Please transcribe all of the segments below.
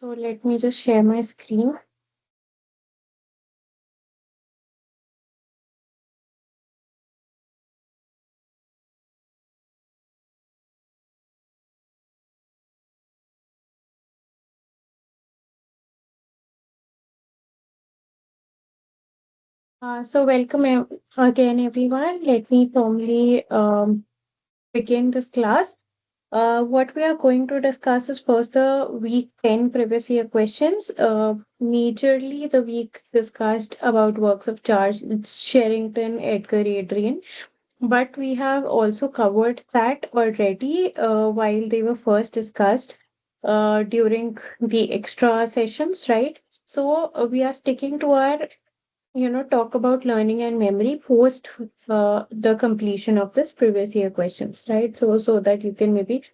So let me just share my screen. So welcome again, everyone. Let me formally begin this class. What we are going to discuss is first the week 10 previous year questions. Majorly, the week discussed about works of Charles Sherrington, Edgar Adrian. But we have also covered that already while they were first discussed during the extra sessions, right? So we are sticking to our talk about learning and memory post the completion of this previous year questions, right? So that you can maybe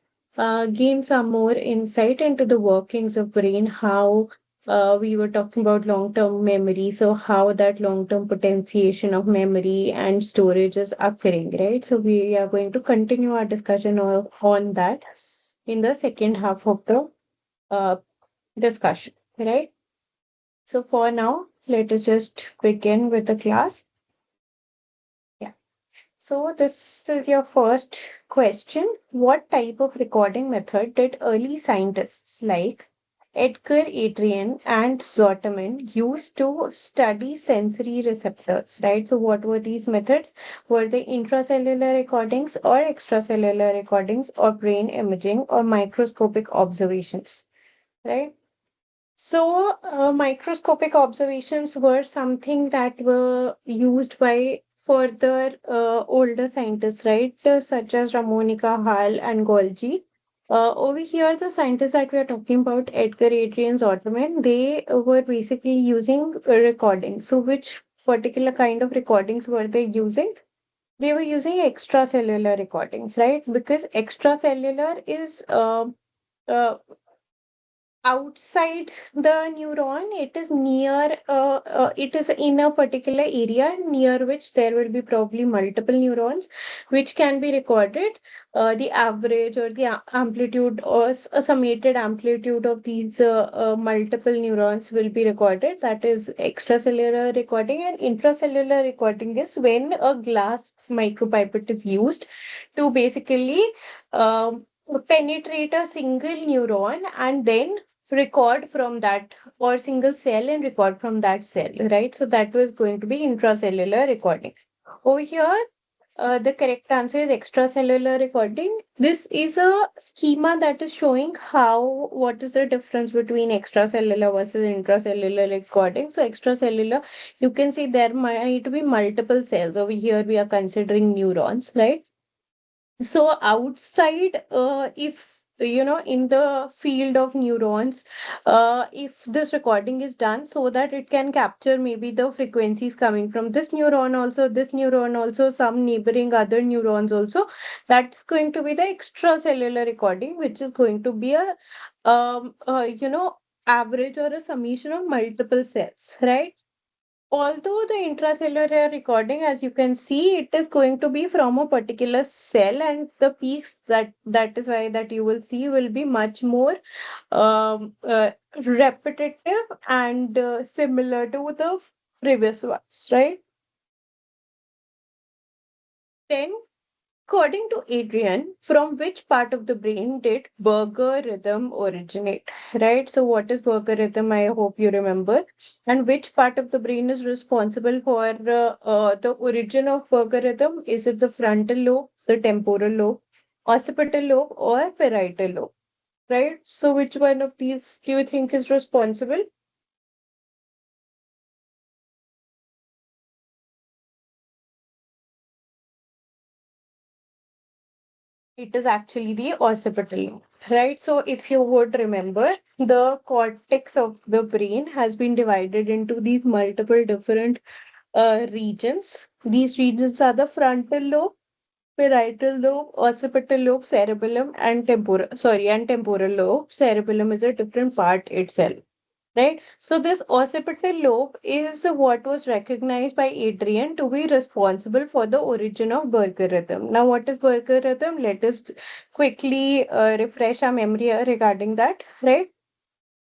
gain some more insight into the workings of brain, how we were talking about long-term memory, so how that long-term potentiation of memory and storage is occurring, right? So we are going to continue our discussion on that in the second half of the uh, discussion, right? So for now, let us just begin with the class. Yeah. So this is your first question. What type of recording method did early scientists like Edgar Adrian and Zoterman use to study sensory receptors, right? So what were these methods? Were they intracellular recordings or extracellular recordings or brain imaging or microscopic observations, right? So, microscopic observations were something that were used by further older scientists, right? Such as Ramonica, Hall, and Golgi. Over here, the scientists that we are talking about, Edgar Adrian's Ottoman, they were basically using recordings. So, which particular kind of recordings were they using? They were using extracellular recordings, right? Because extracellular is uh, outside the neuron. It is near it is in a particular area near which there will be probably multiple neurons which can be recorded. The average or the amplitude or a summated amplitude of these multiple neurons will be recorded. That is extracellular recording. And intracellular recording is when a glass micropipette is used to basically um, penetrate a single neuron and then record from that, or single cell and record from that cell, right? So that was going to be intracellular recording. Over here, the correct answer is extracellular recording. This is a schema that is showing what is the difference between extracellular versus intracellular recording. So extracellular, you can see there might be multiple cells. Over here, we are considering neurons, right? So outside, if in the field of neurons, if this recording is done so that it can capture maybe the frequencies coming from this neuron also, some neighboring other neurons also, that's going to be the extracellular recording, which is going to be a average or a summation of multiple cells, right? Although the intracellular recording, as you can see, it is going to be from a particular cell, and the peaks that is why that you will see will be much more repetitive and similar to the previous ones, right? Then, according to Adrian, from which part of the brain did burger rhythm originate? Right? So, what is burger rhythm? I hope you remember. And which part of the brain is responsible for the origin of burger rhythm? Is it the frontal lobe, the temporal lobe, occipital lobe, or parietal lobe? Right? So, which one of these do you think is responsible? It is actually the occipital lobe, right? So, if you would remember, the cortex of the brain has been divided into these multiple different regions. These regions are the frontal lobe, parietal lobe, occipital lobe, cerebellum, and temporal lobe. Cerebellum is a different part itself, right? So this occipital lobe is what was recognized by Adrian to be responsible for the origin of Berger rhythm. Now, what is Berger rhythm? Let us quickly refresh our memory regarding that, right?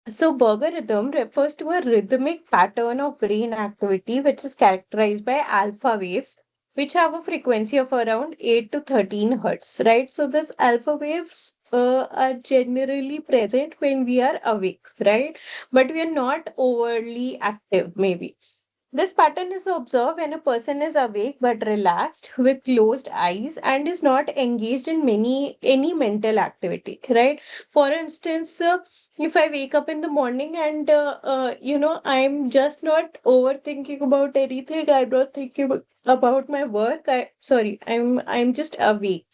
So, Berger rhythm refers to a rhythmic pattern of brain activity which is characterized by alpha waves, which have a frequency of around 8 to 13 hertz, right? So, this alpha waves are generally present when we are awake, right? But we are not overly active, maybe. This pattern is observed when a person is awake but relaxed with closed eyes and is not engaged in many any mental activity, right? For instance, if I wake up in the morning and I'm just not overthinking about anything, I'm not thinking about my work. I'm just awake.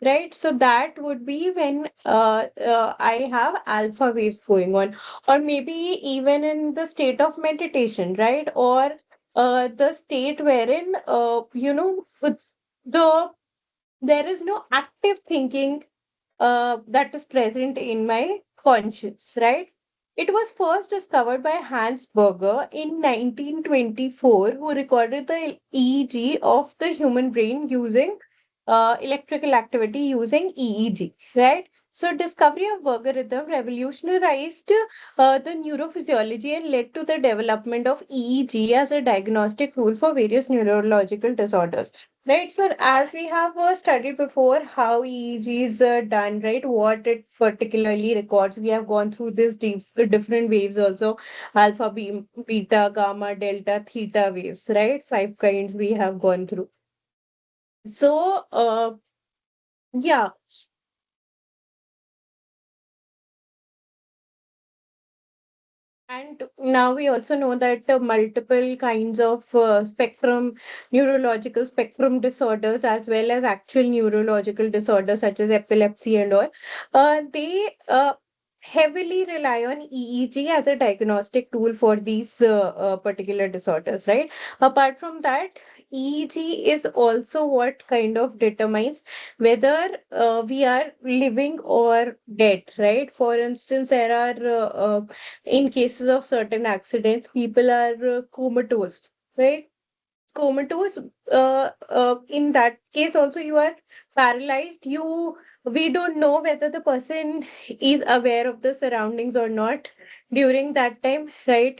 Right, so that would be when I have alpha waves going on, or maybe even in the state of meditation, right? Or the state wherein the there is no active thinking that is present in my conscience, right? It was first discovered by Hans Berger in 1924, who recorded the EEG of the human brain using electrical activity using EEG, right? So, discovery of Berger rhythm revolutionized the neurophysiology and led to the development of EEG as a diagnostic tool for various neurological disorders. Right, so as we have studied before how EEG is done, right, what it particularly records, we have gone through this different waves also, alpha, beta, gamma, delta, theta waves, right? Five kinds we have gone through. So, yeah, and now we also know that multiple kinds of neurological spectrum disorders, as well as actual neurological disorders such as epilepsy and all, they heavily rely on EEG as a diagnostic tool for these particular disorders, right? Apart from that, EEG is also what kind of determines whether we are living or dead, right? For instance, there are in cases of certain accidents, people are comatose, right? Comatose, in that case also you are paralyzed. We don't know whether the person is aware of the surroundings or not during that time, right?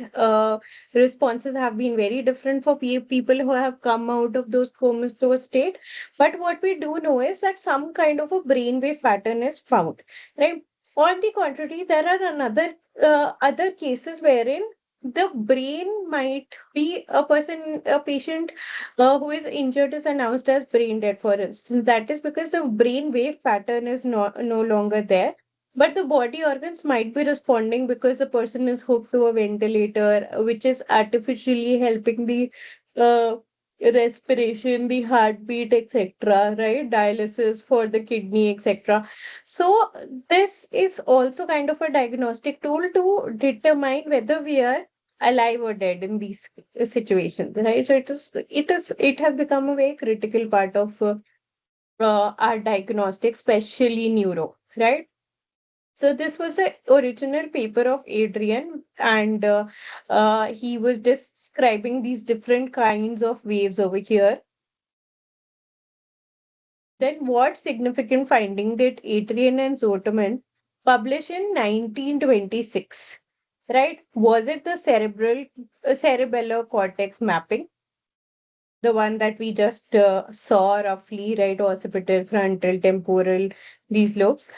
Responses have been very different for people who have come out of those comatose state. But what we do know is that some kind of a brainwave pattern is found, right? On the contrary, there are another other cases wherein the brain might be a patient who is injured is announced as brain dead, for instance. That is because the brain wave pattern is no longer there. But the body organs might be responding because the person is hooked to a ventilator, which is artificially helping the uh, respiration, the heartbeat, etc., right? Dialysis for the kidney, etc. So, this is also kind of a diagnostic tool to determine whether we are alive or dead in these situations, right? So it has become a very critical part of our diagnostic, especially neuro, right? So this was the original paper of Adrian, and he was describing these different kinds of waves over here. Then what significant finding did Adrian and Zoterman publish in 1926? Right? Was it the cerebellar cortex mapping, the one that we just saw roughly, right? Occipital, frontal, temporal, these lobes.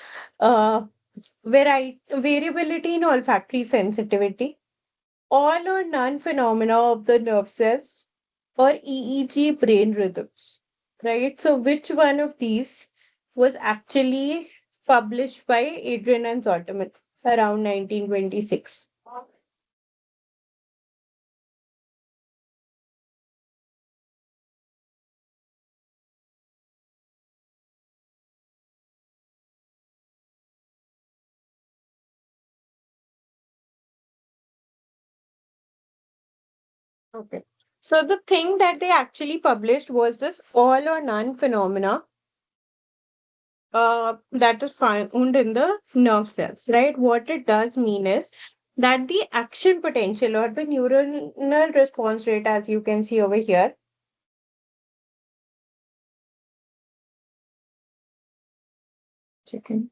Variability in olfactory sensitivity, all or none phenomena of the nerve cells, or EEG brain rhythms, right? So, which one of these was actually published by Adrian and Zoterman around 1926? Okay. So the thing that they actually published was this all or none phenomena that is found in the nerve cells, right? What it does mean is that the action potential or the neuronal response rate, as you can see over here, second,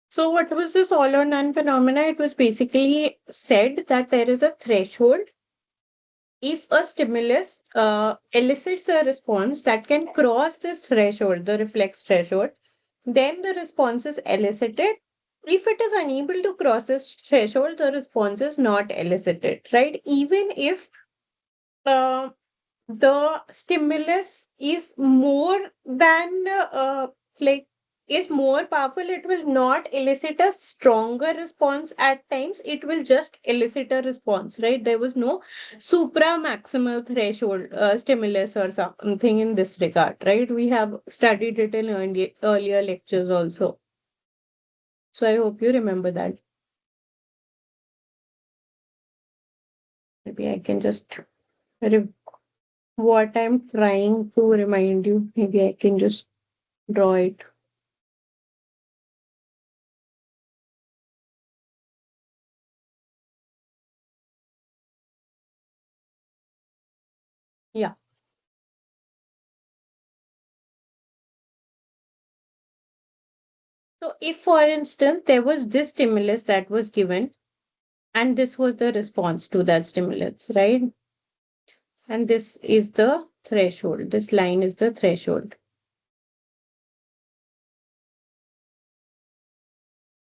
So, what was this all or none phenomena? It was basically said that there is a threshold. If a stimulus elicits a response that can cross this threshold, the reflex threshold, then the response is elicited. If it is unable to cross this threshold, the response is not elicited, right? Even if uh, the stimulus is more than like is more powerful, it will not elicit a stronger response. At times it will just elicit a response, right? There was no supra maximal threshold stimulus or something in this regard, right? We have studied it in earlier lectures also, so I hope you remember that. Maybe I can just re- what I'm trying to remind you, maybe I can just draw it. Yeah. So if, for instance, there was this stimulus that was given, and this was the response to that stimulus, right? And this is the threshold. This line is the threshold.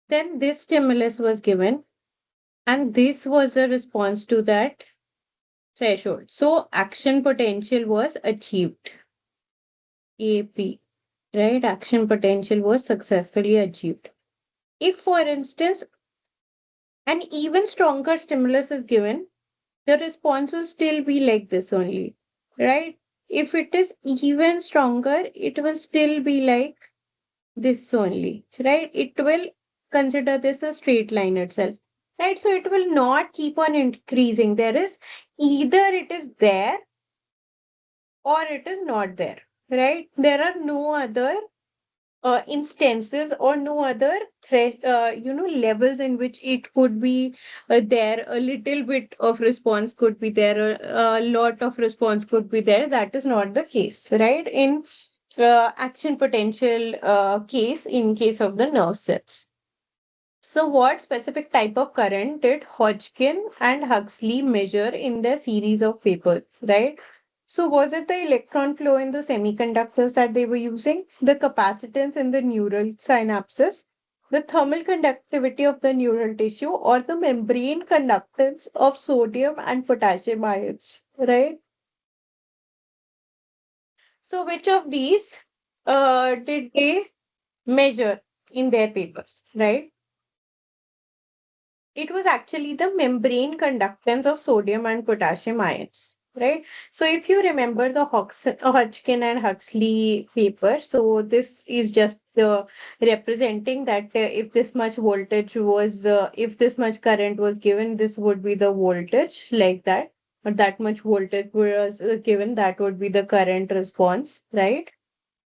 Then this stimulus was given, and this was the response to that threshold. So action potential was achieved. AP, right? Action potential was successfully achieved. If, for instance, an even stronger stimulus is given, the response will still be like this only, right? If it is even stronger, it will still be like this only, right? It will consider this a straight line itself, right? So it will not keep on increasing. There is either it is there or it is not there, right? There are no other instances or no other levels in which it could be there. A little bit of response could be there, a lot of response could be there. That is not the case, right? In action potential case, in case of the nerve cells. So, what specific type of current did Hodgkin and Huxley measure in their series of papers, right? So, was it the electron flow in the semiconductors that they were using, the capacitance in the neural synapses, the thermal conductivity of the neural tissue, or the membrane conductance of sodium and potassium ions, right? So, which of these did they measure in their papers, right? It was actually the membrane conductance of sodium and potassium ions, right? So if you remember the Hodgkin and Huxley paper, so this is just representing that if this much voltage was, if this much current was given, this would be the voltage like that. Or that much voltage was given, that would be the current response, right?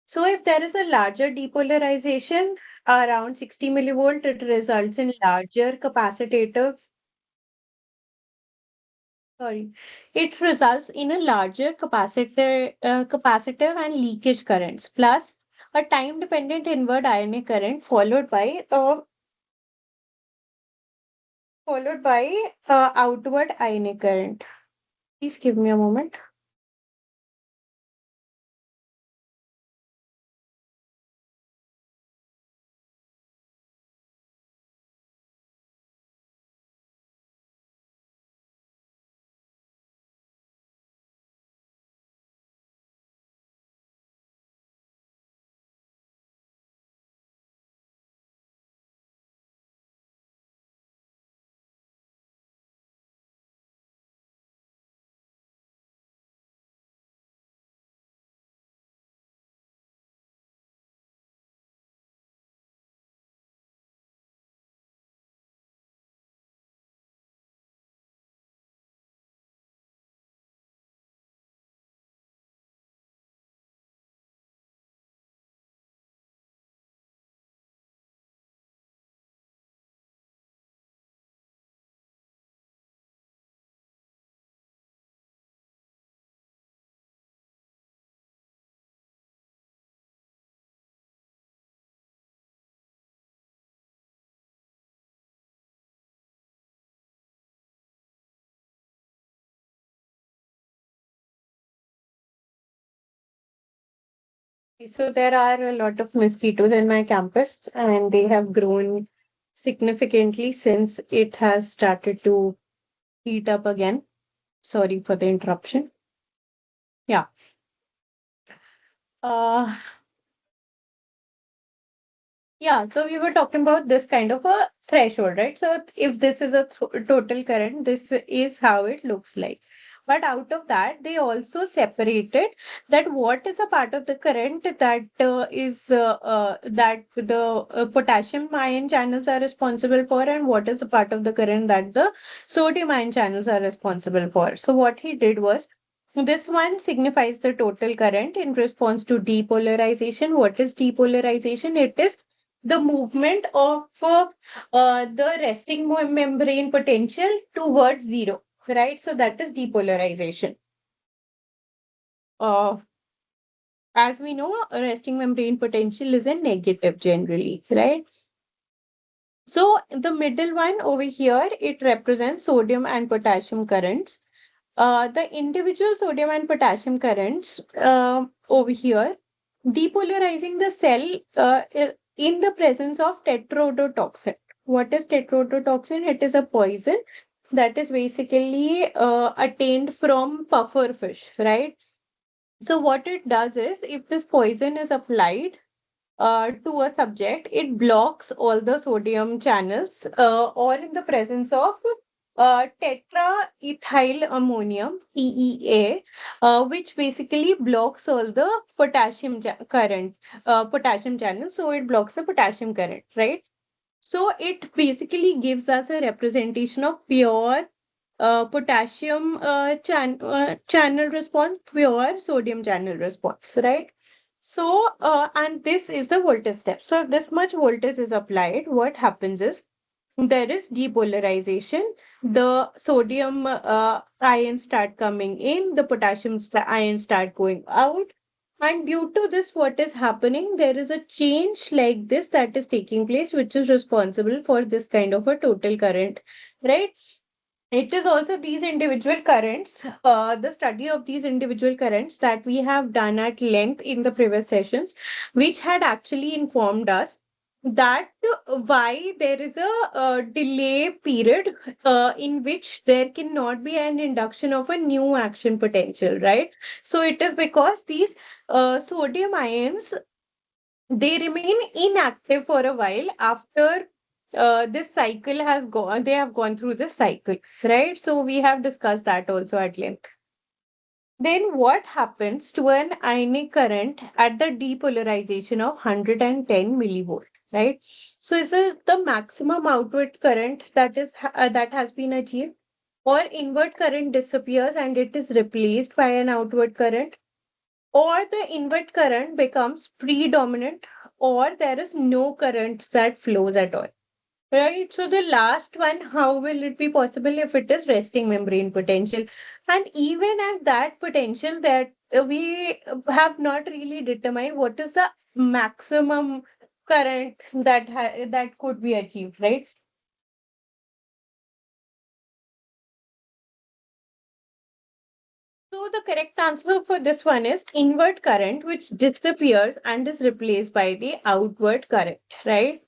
So if there is a larger depolarization around 60 millivolt, it results in larger sorry, it results in a larger capacitive and leakage currents, plus a time-dependent inward ionic current followed by outward ionic current. Please give me a moment. So there are a lot of mosquitoes in my campus, and they have grown significantly since it has started to heat up again. Sorry for the interruption. Yeah. Uh, Yeah, so we were talking about this kind of a threshold, right? So if this is a total current, this is how it looks like. But out of that, they also separated that what is a part of the current that is that the potassium ion channels are responsible for, and what is the part of the current that the sodium ion channels are responsible for. So what he did was this one signifies the total current in response to depolarization. What is depolarization? It is the movement of the resting membrane potential towards zero, right? So that is depolarization. Uh, as we know, a resting membrane potential is a negative generally, right? So the middle one over here, it represents sodium and potassium currents. The individual sodium and potassium currents over here, depolarizing the cell in the presence of tetrodotoxin. What is tetrodotoxin? It is a poison that is basically attained from puffer fish, right? So what it does is, if this poison is applied to a subject, it blocks all the sodium channels or in the presence of tetraethyl ammonium, TEA, which basically blocks all the current, potassium channels. So it blocks the potassium current, right? So it basically gives us a representation of pure potassium channel response, pure sodium channel response, right? So, and this is the voltage step. So, if this much voltage is applied, what happens is there is depolarization. The sodium ions start coming in, the potassium ions start going out. And due to this, what is happening? There is a change like this that is taking place, which is responsible for this kind of a total current, right? It is also these individual currents, the study of these individual currents that we have done at length in the previous sessions, which had actually informed us that why there is a, delay period in which there cannot be an induction of a new action potential, right? So it is because these sodium ions, they remain inactive for a while after this cycle has gone, they have gone through this cycle, right? So we have discussed that also at length. Then what happens to an ionic current at the depolarization of 110 millivolt, right? So is it the maximum outward current that is that has been achieved, or inward current disappears and it is replaced by an outward current, or the inward current becomes predominant, or there is no current that flows at all, right? So the last one, how will it be possible if it is resting membrane potential? And even at that potential, that we have not really determined what is the maximum current that that could be achieved, right? So the correct answer for this one is inward current, which disappears and is replaced by the outward current, right?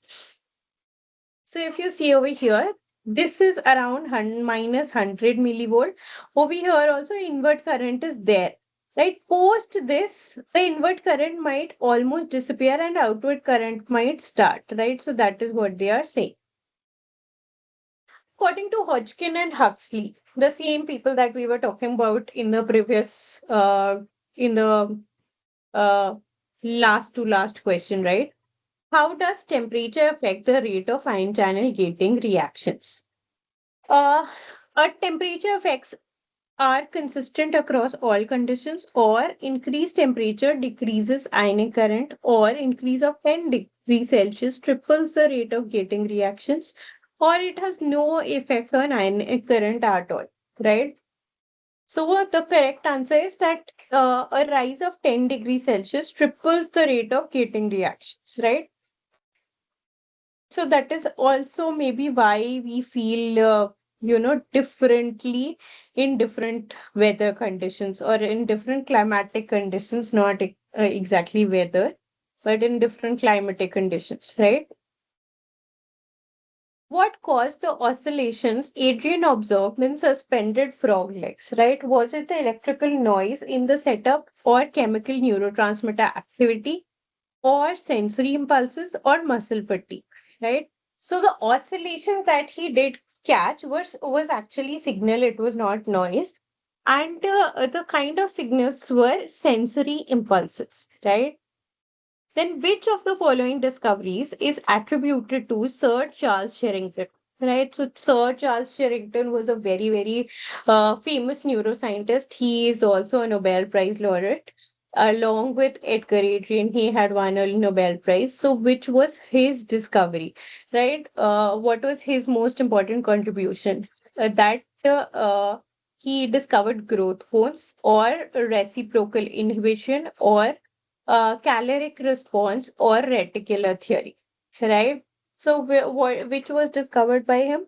So if you see over here, this is around minus 100 millivolt. Over here also inward current is there. Right? Post this, the inward current might almost disappear and outward current might start. Right? So that is what they are saying. According to Hodgkin and Huxley, the same people that we were talking about in the previous, in the uh, last to last question, right? How does temperature affect the rate of ion channel gating reactions? Uh, temperature effects are consistent across all conditions, or increased temperature decreases ionic current, or increase of 10 degrees Celsius triples the rate of gating reactions, or it has no effect on ionic current at all, right? So the correct answer is that a rise of 10 degrees Celsius triples the rate of gating reactions, right? So that is also maybe why we feel differently in different weather conditions or in different climatic conditions, not exactly weather, but in different climatic conditions, right? What caused the oscillations Adrian observed in suspended frog legs, right? Was it the electrical noise in the setup or chemical neurotransmitter activity or sensory impulses or muscle fatigue, right? So the oscillations that he did catch was actually signal, it was not noise. And the kind of signals were sensory impulses, right? Then which of the following discoveries is attributed to Sir Charles Sherrington? Right, so Sir Charles Sherrington was a very, very famous neuroscientist. He is also a Nobel Prize laureate. Along with Edgar Adrian, he had won a Nobel Prize. So, which was his discovery? Right, what was his most important contribution? That he discovered growth hormones or reciprocal inhibition or caloric response or reticular theory, right? So, which was discovered by him?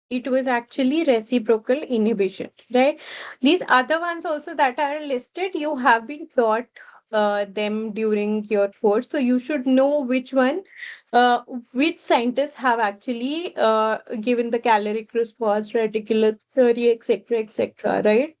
It was actually reciprocal inhibition, right? These other ones also that are listed, you have been taught them during your course, so you should know uh, which scientists have actually given the caloric response, reticular theory, etc., etc., right?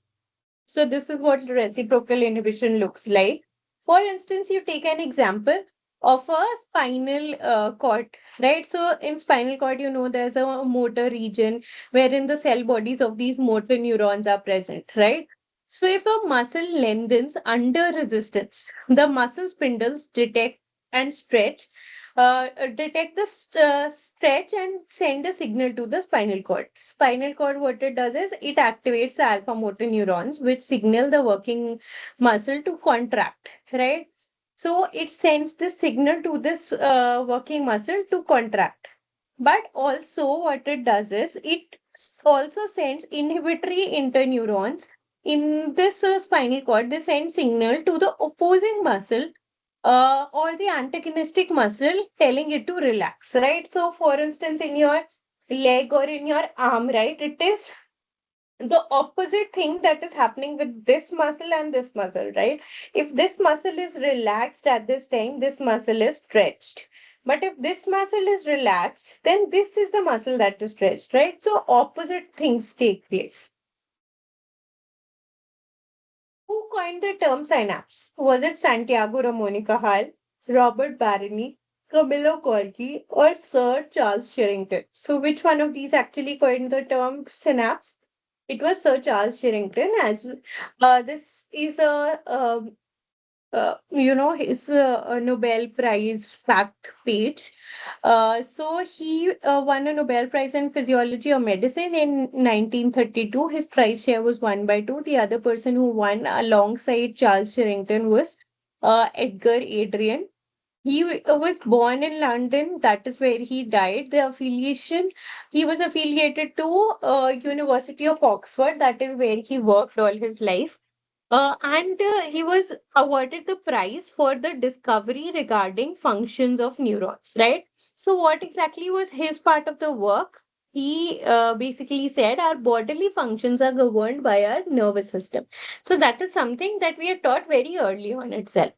So this is what reciprocal inhibition looks like. For instance, you take an example of a spinal cord, right? So in spinal cord, there's a motor region wherein the cell bodies of these motor neurons are present, right? So if a muscle lengthens under resistance, the muscle spindles detect the stretch and send a signal to the spinal cord. Spinal cord, what it does is it activates the alpha motor neurons, which signal the working muscle to contract, right? So it sends the signal to this working muscle to contract. But also, what it does is it also sends inhibitory interneurons in this spinal cord. They send signal to the opposing muscle or the antagonistic muscle telling it to relax, right? So, for instance, in your leg or in your arm, right, it is the opposite thing that is happening with this muscle and this muscle, right? If this muscle is relaxed at this time, this muscle is stretched. But if this muscle is relaxed, then this is the muscle that is stretched, right? So, opposite things take place. Who coined the term synapse? Was it Santiago Ramon y Cajal, Robert Baroni, Camillo Golgi, or Sir Charles Sherrington? So, which one of these actually coined the term synapse? It was Sir Charles Sherrington. As this is his a Nobel Prize fact page. So he won a Nobel Prize in Physiology or Medicine in 1932. His prize share was 1/2. The other person who won alongside Charles Sherrington was Edgar Adrian. He was born in London. That is where he died. The affiliation, he was affiliated to University of Oxford. That is where he worked all his life. And he was awarded the prize for the discovery regarding functions of neurons, right? So, what exactly was his part of the work? He basically said our bodily functions are governed by our nervous system. So, that is something that we are taught very early on itself,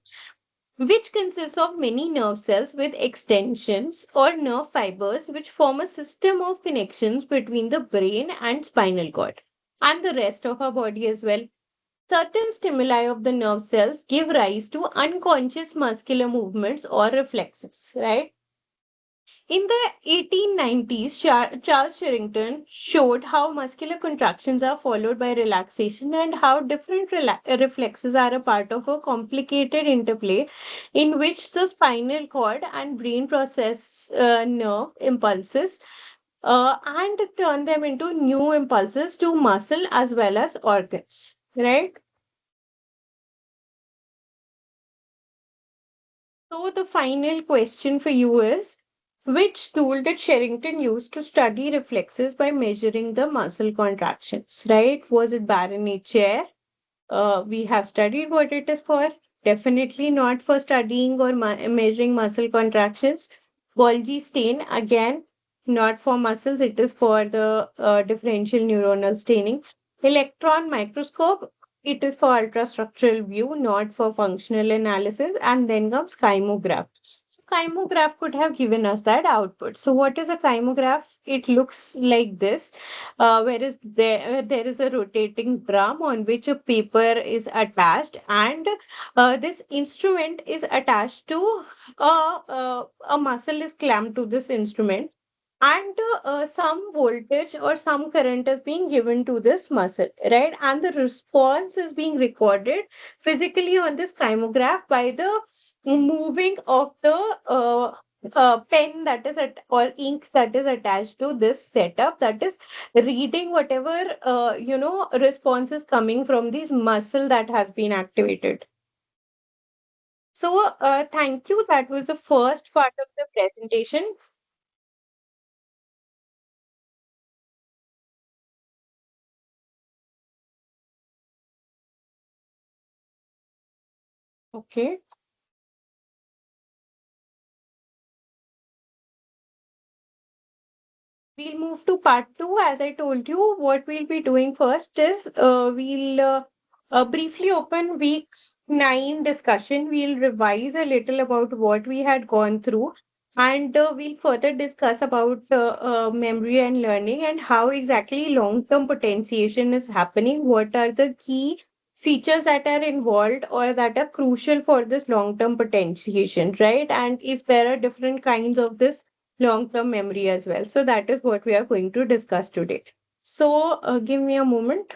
which consists of many nerve cells with extensions or nerve fibers, which form a system of connections between the brain and spinal cord and the rest of our body as well. Certain stimuli of the nerve cells give rise to unconscious muscular movements or reflexes, right? In the 1890s, Charles Sherrington showed how muscular contractions are followed by relaxation and how different reflexes are a part of a complicated interplay in which the spinal cord and brain process nerve impulses and turn them into new impulses to muscle as well as organs, right? So the final question for you is, which tool did Sherrington use to study reflexes by measuring the muscle contractions, right? Was it Barony chair? We have studied what it is for. Definitely not for studying or measuring muscle contractions. Golgi stain, again, not for muscles. It is for the differential neuronal staining. Electron microscope, it is for ultrastructural view, not for functional analysis. And then comes kymograph. So kymograph could have given us that output. So what is a kymograph? It looks like this, whereas there is a rotating drum on which a paper is attached, and this instrument is attached to a muscle is clamped to this instrument, and some voltage or some current is being given to this muscle, right? And the response is being recorded physically on this kymograph by the moving of the pen that is at or ink that is attached to this setup, that is reading whatever response is coming from this muscle that has been activated. So thank you, that was the first part of the presentation. Okay. We'll move to part two. As I told you, what we'll be doing first is we'll briefly open week 9 discussion. We'll revise a little about what we had gone through, and we'll further discuss about memory and learning and how exactly long-term potentiation is happening. What are the key features that are involved or that are crucial for this long-term potentiation, right? And if there are different kinds of this long-term memory as well. So that is what we are going to discuss today. So give me a moment.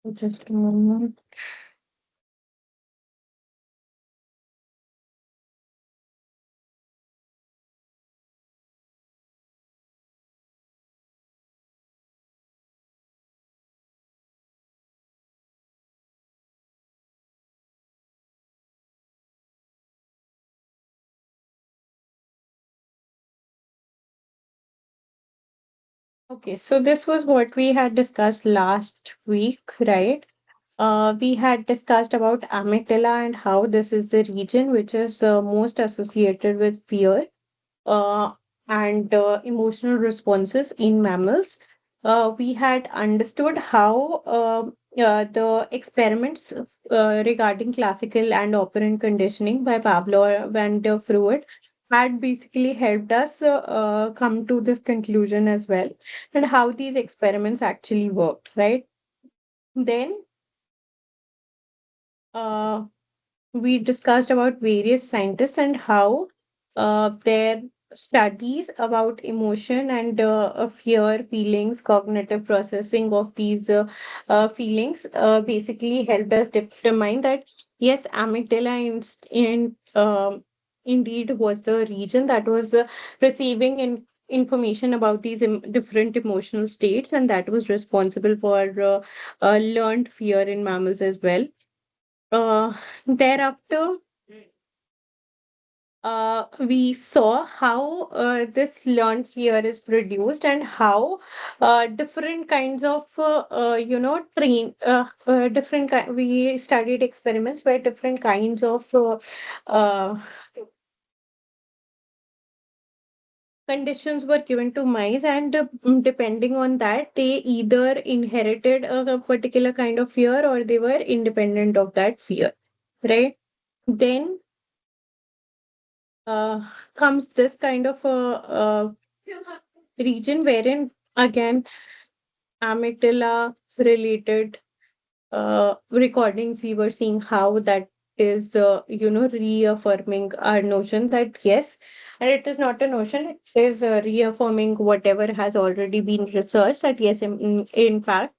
Just a moment. Okay, so this was what we had discussed last week, right? We had discussed about amygdala and how this is the region which is most associated with fear uh, and emotional responses in mammals. We had understood how the experiments regarding classical and operant conditioning by Pavlov and Freud had basically helped us come to this conclusion as well, and how these experiments actually worked, right? Then uh, we discussed about various scientists and how their studies about emotion and fear, feelings, cognitive processing of these feelings basically helped us determine that yes, amygdala indeed was the region that was receiving information about these different emotional states, and that was responsible for learned fear in mammals as well. Thereafter, we saw how this learned fear is produced and how different kinds of, we studied experiments where different kinds of uh, conditions were given to mice, and depending on that, they either inherited a particular kind of fear or they were independent of that fear, right? Then uh, comes this kind of a region wherein again amygdala related recordings we were seeing how that is reaffirming our notion that yes, and it is not a notion, it is reaffirming whatever has already been researched, that yes, in fact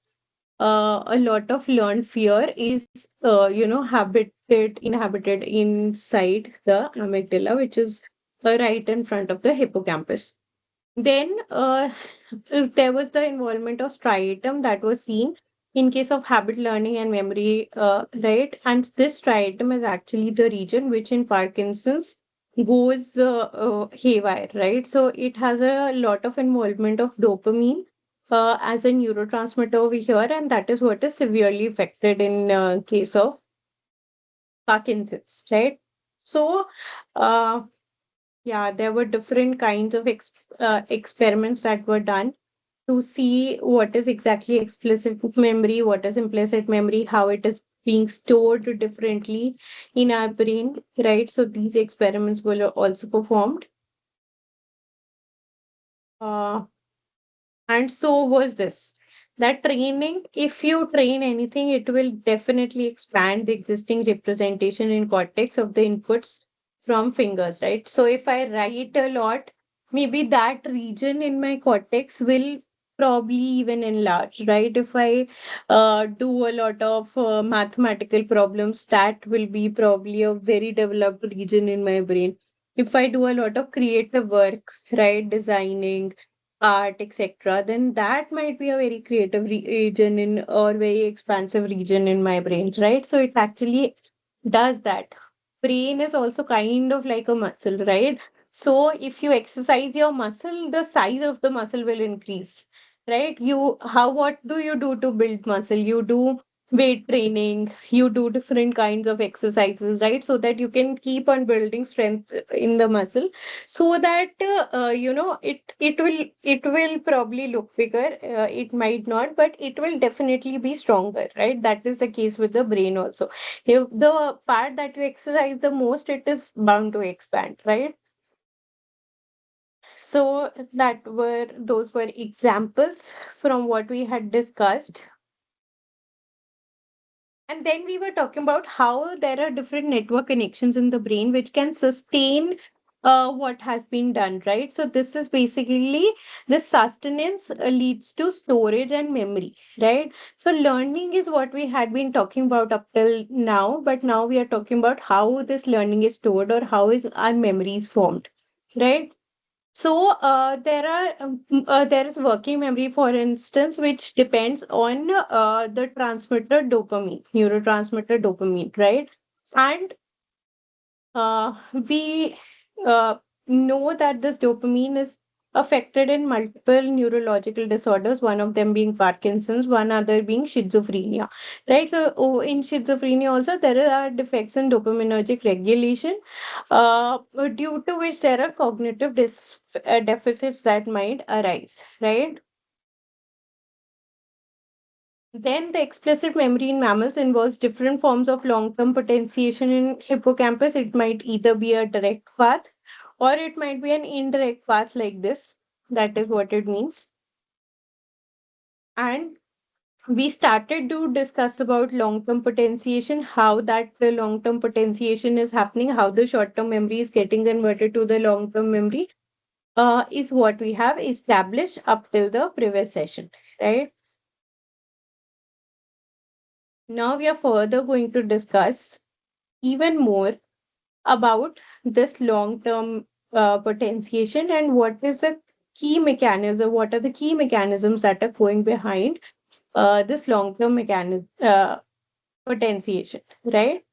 a lot of learned fear is inhabited inside the amygdala, which is right in front of the hippocampus. Then there was the involvement of striatum that was seen in case of habit learning and memory, right? And this striatum is actually the region which in Parkinson's goes haywire, right? So it has a lot of involvement of dopamine as a neurotransmitter over here, and that is what is severely affected in case of Parkinson's, right? So, uh, yeah, there were different kinds of experiments that were done to see what is exactly explicit memory, what is implicit memory, how it is being stored differently in our brain, right? So these experiments were also performed. Uh, And so was this. That training, if you train anything, it will definitely expand the existing representation in cortex of the inputs from fingers, right? So if I write a lot, maybe that region in my cortex will probably even enlarge, right? If I do a lot of mathematical problems, that will be probably a very developed region in my brain. If I do a lot of creative work, right, designing, art, etc., then that might be a very creative region in or very expansive region in my brain, right? So it actually does that. Brain is also kind of like a muscle, right? So if you exercise your muscle, the size of the muscle will increase, right? What do you do to build muscle? You do weight training, you do different kinds of exercises, right? So that you can keep on building strength in the muscle, so that it will probably look bigger. It might not, but it will definitely be stronger, right? That is the case with the brain also. If the part that you exercise the most, it is bound to expand, right? So those were examples from what we had discussed. And then we were talking about how there are different network connections in the brain which can sustain what has been done, right? So this is basically the sustenance leads to storage and memory, right? So learning is what we had been talking about up till now, but now we are talking about how this learning is stored or how is our memories formed, right? So there is working memory, for instance, which depends on the transmitter dopamine, neurotransmitter dopamine, right? And we know that this dopamine is affected in multiple neurological disorders, one of them being Parkinson's, one other being schizophrenia, right? So, in schizophrenia also, there are defects in dopaminergic regulation, due to which there are cognitive deficits that might arise, right? Then the explicit memory in mammals involves different forms of long-term potentiation in hippocampus. It might either be a direct path or it might be an indirect path like this. That is what it means. And we started to discuss about long-term potentiation, how that the long-term potentiation is happening, how the short-term memory is getting converted to the long-term memory, is what we have established up till the previous session, right? Now we are further going to discuss even more about this long-term potentiation and what is the key mechanism, what are the key mechanisms that are going behind this long-term mechanism potentiation, right?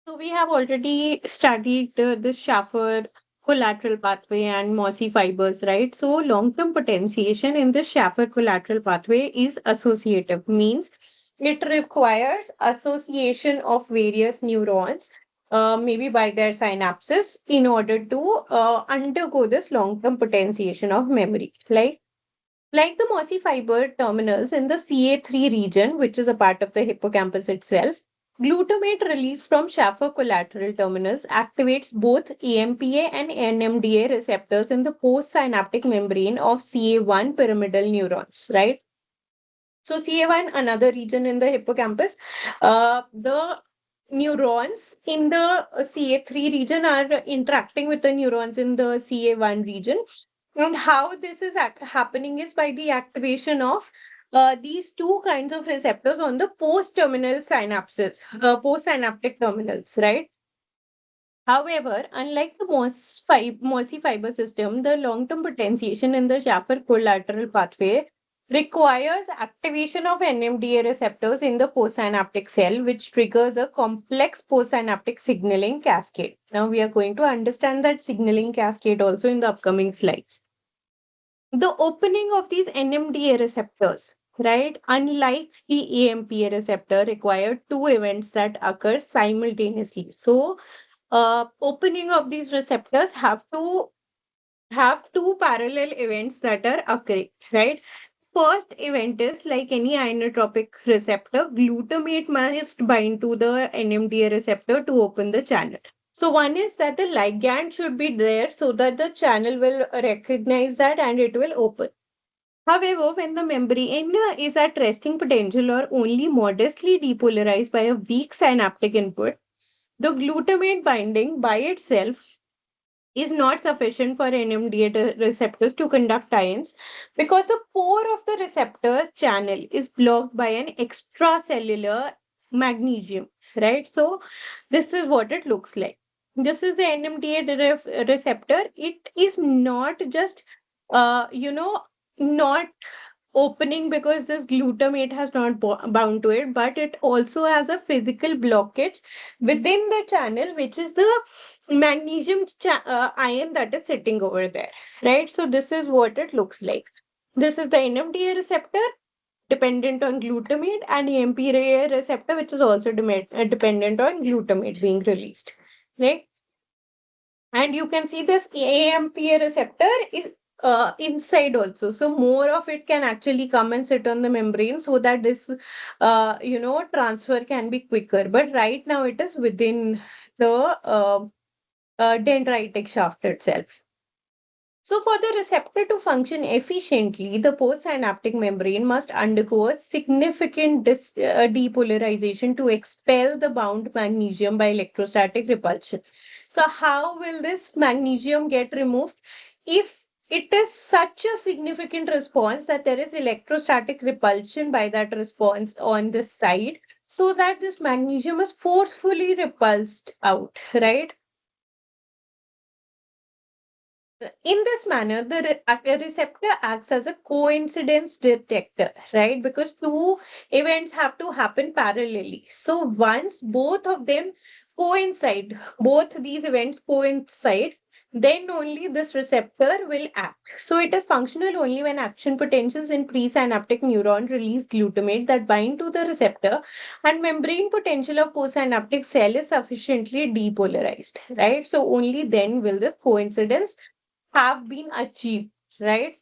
So we have already studied the Schaffer collateral pathway and mossy fibers, right? So long-term potentiation in the Schaffer collateral pathway is associative, means it requires association of various neurons, maybe by their synapses, in order to undergo this long-term potentiation of memory. Like the mossy fiber terminals in the CA3 region, which is a part of the hippocampus itself, glutamate release from Schaffer collateral terminals activates both AMPA and NMDA receptors in the postsynaptic membrane of CA1 pyramidal neurons, right? So CA1, another region in the hippocampus, the neurons in the CA3 region are interacting with the neurons in the CA1 region. And how this is happening is by the activation of these two kinds of receptors on the post-terminal synapses, post-synaptic terminals, right? However, unlike the mossy fiber system, the long-term potentiation in the Schaffer collateral pathway requires activation of NMDA receptors in the postsynaptic cell, which triggers a complex postsynaptic signaling cascade. Now, we are going to understand that signaling cascade also in the upcoming slides. The opening of these NMDA receptors, right, unlike the AMPA receptor, require two events that occur simultaneously. So, opening of these receptors have two parallel events that are occurring, right? First event is like any inotropic receptor, glutamate must bind to the NMDA receptor to open the channel. So one is that the ligand should be there so that the channel will recognize that and it will open. However, when the membrane is at resting potential or only modestly depolarized by a weak synaptic input, the glutamate binding by itself is not sufficient for NMDA receptors to conduct ions because the pore of the receptor channel is blocked by an extracellular magnesium, right? So, this is what it looks like. This is the NMDA receptor. It is not just, not opening because this glutamate has not bound to it, but it also has a physical blockage within the channel, which is the magnesium ion that is sitting over there, right? So this is what it looks like. This is the NMDA receptor dependent on glutamate and AMPA receptor, which is also dependent on glutamate being released, right? And you can see this AMPA receptor is inside also. So more of it can actually come and sit on the membrane so that this, transfer can be quicker. But right now it is within the dendritic shaft itself. So, for the receptor to function efficiently, the postsynaptic membrane must undergo a significant depolarization to expel the bound magnesium by electrostatic repulsion. So, how will this magnesium get removed? If it is such a significant response that there is electrostatic repulsion by that response on this side, so that this magnesium is forcefully repulsed out, right? In this manner, a receptor acts as a coincidence detector, right? Because two events have to happen parallelly. So once both of them coincide, both these events coincide, then only this receptor will act. So it is functional only when action potentials in presynaptic neuron release glutamate that bind to the receptor and membrane potential of postsynaptic cell is sufficiently depolarized, right? So only then will this coincidence have been achieved, right?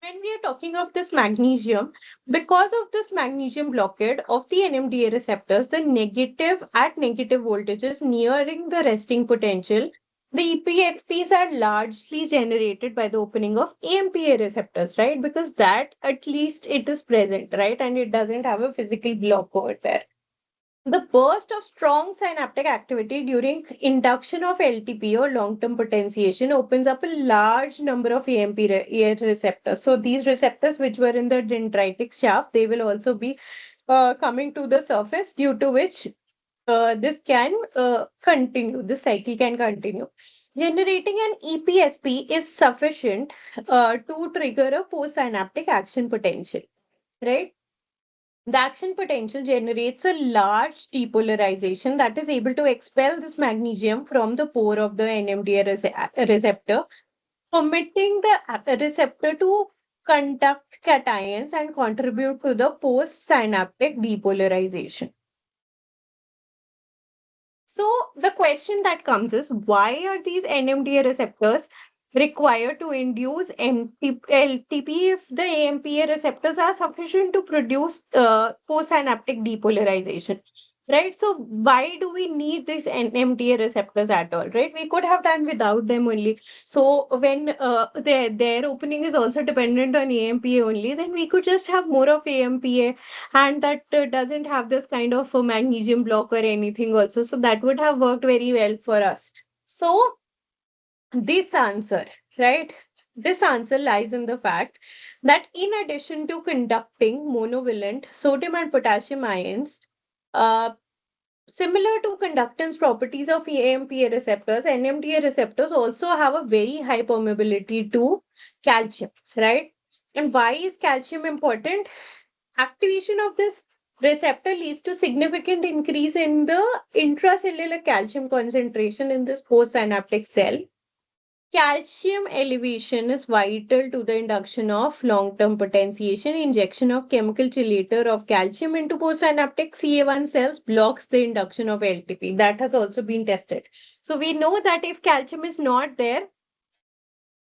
When we are talking of this magnesium, because of this magnesium blockade of the NMDA receptors, the negative at negative voltages nearing the resting potential, the EPSPs are largely generated by the opening of AMPA receptors, right? Because that at least it is present, right? And it doesn't have a physical block over there. The burst of strong synaptic activity during induction of LTP or long-term potentiation opens up a large number of receptors. So these receptors which were in the dendritic shaft, they will also be coming to the surface due to which this can continue, this cycle can continue. Generating an EPSP is sufficient to trigger a postsynaptic action potential, right? The action potential generates a large depolarization that is able to expel this magnesium from the pore of the NMDA receptor, permitting the receptor to conduct cations and contribute to the postsynaptic depolarization. So the question that comes is why are these NMDA receptors required to induce LTP if the AMPA receptors are sufficient to produce postsynaptic depolarization? Right, so why do we need these NMDA receptors at all? Right, we could have done without them only. So when their opening is also dependent on AMPA only, then we could just have more of AMPA and that doesn't have this kind of a magnesium block or anything also. So that would have worked very well for us. So this answer, right? This answer lies in the fact that in addition to conducting monovalent sodium and potassium ions, uh, similar to conductance properties of AMPA receptors, NMDA receptors also have a very high permeability to calcium, right? And why is calcium important? Activation of this receptor leads to significant increase in the intracellular calcium concentration in this postsynaptic cell. Calcium elevation is vital to the induction of long-term potentiation. Injection of chemical chelator of calcium into postsynaptic CA1 cells blocks the induction of LTP. That has also been tested. So we know that if calcium is not there,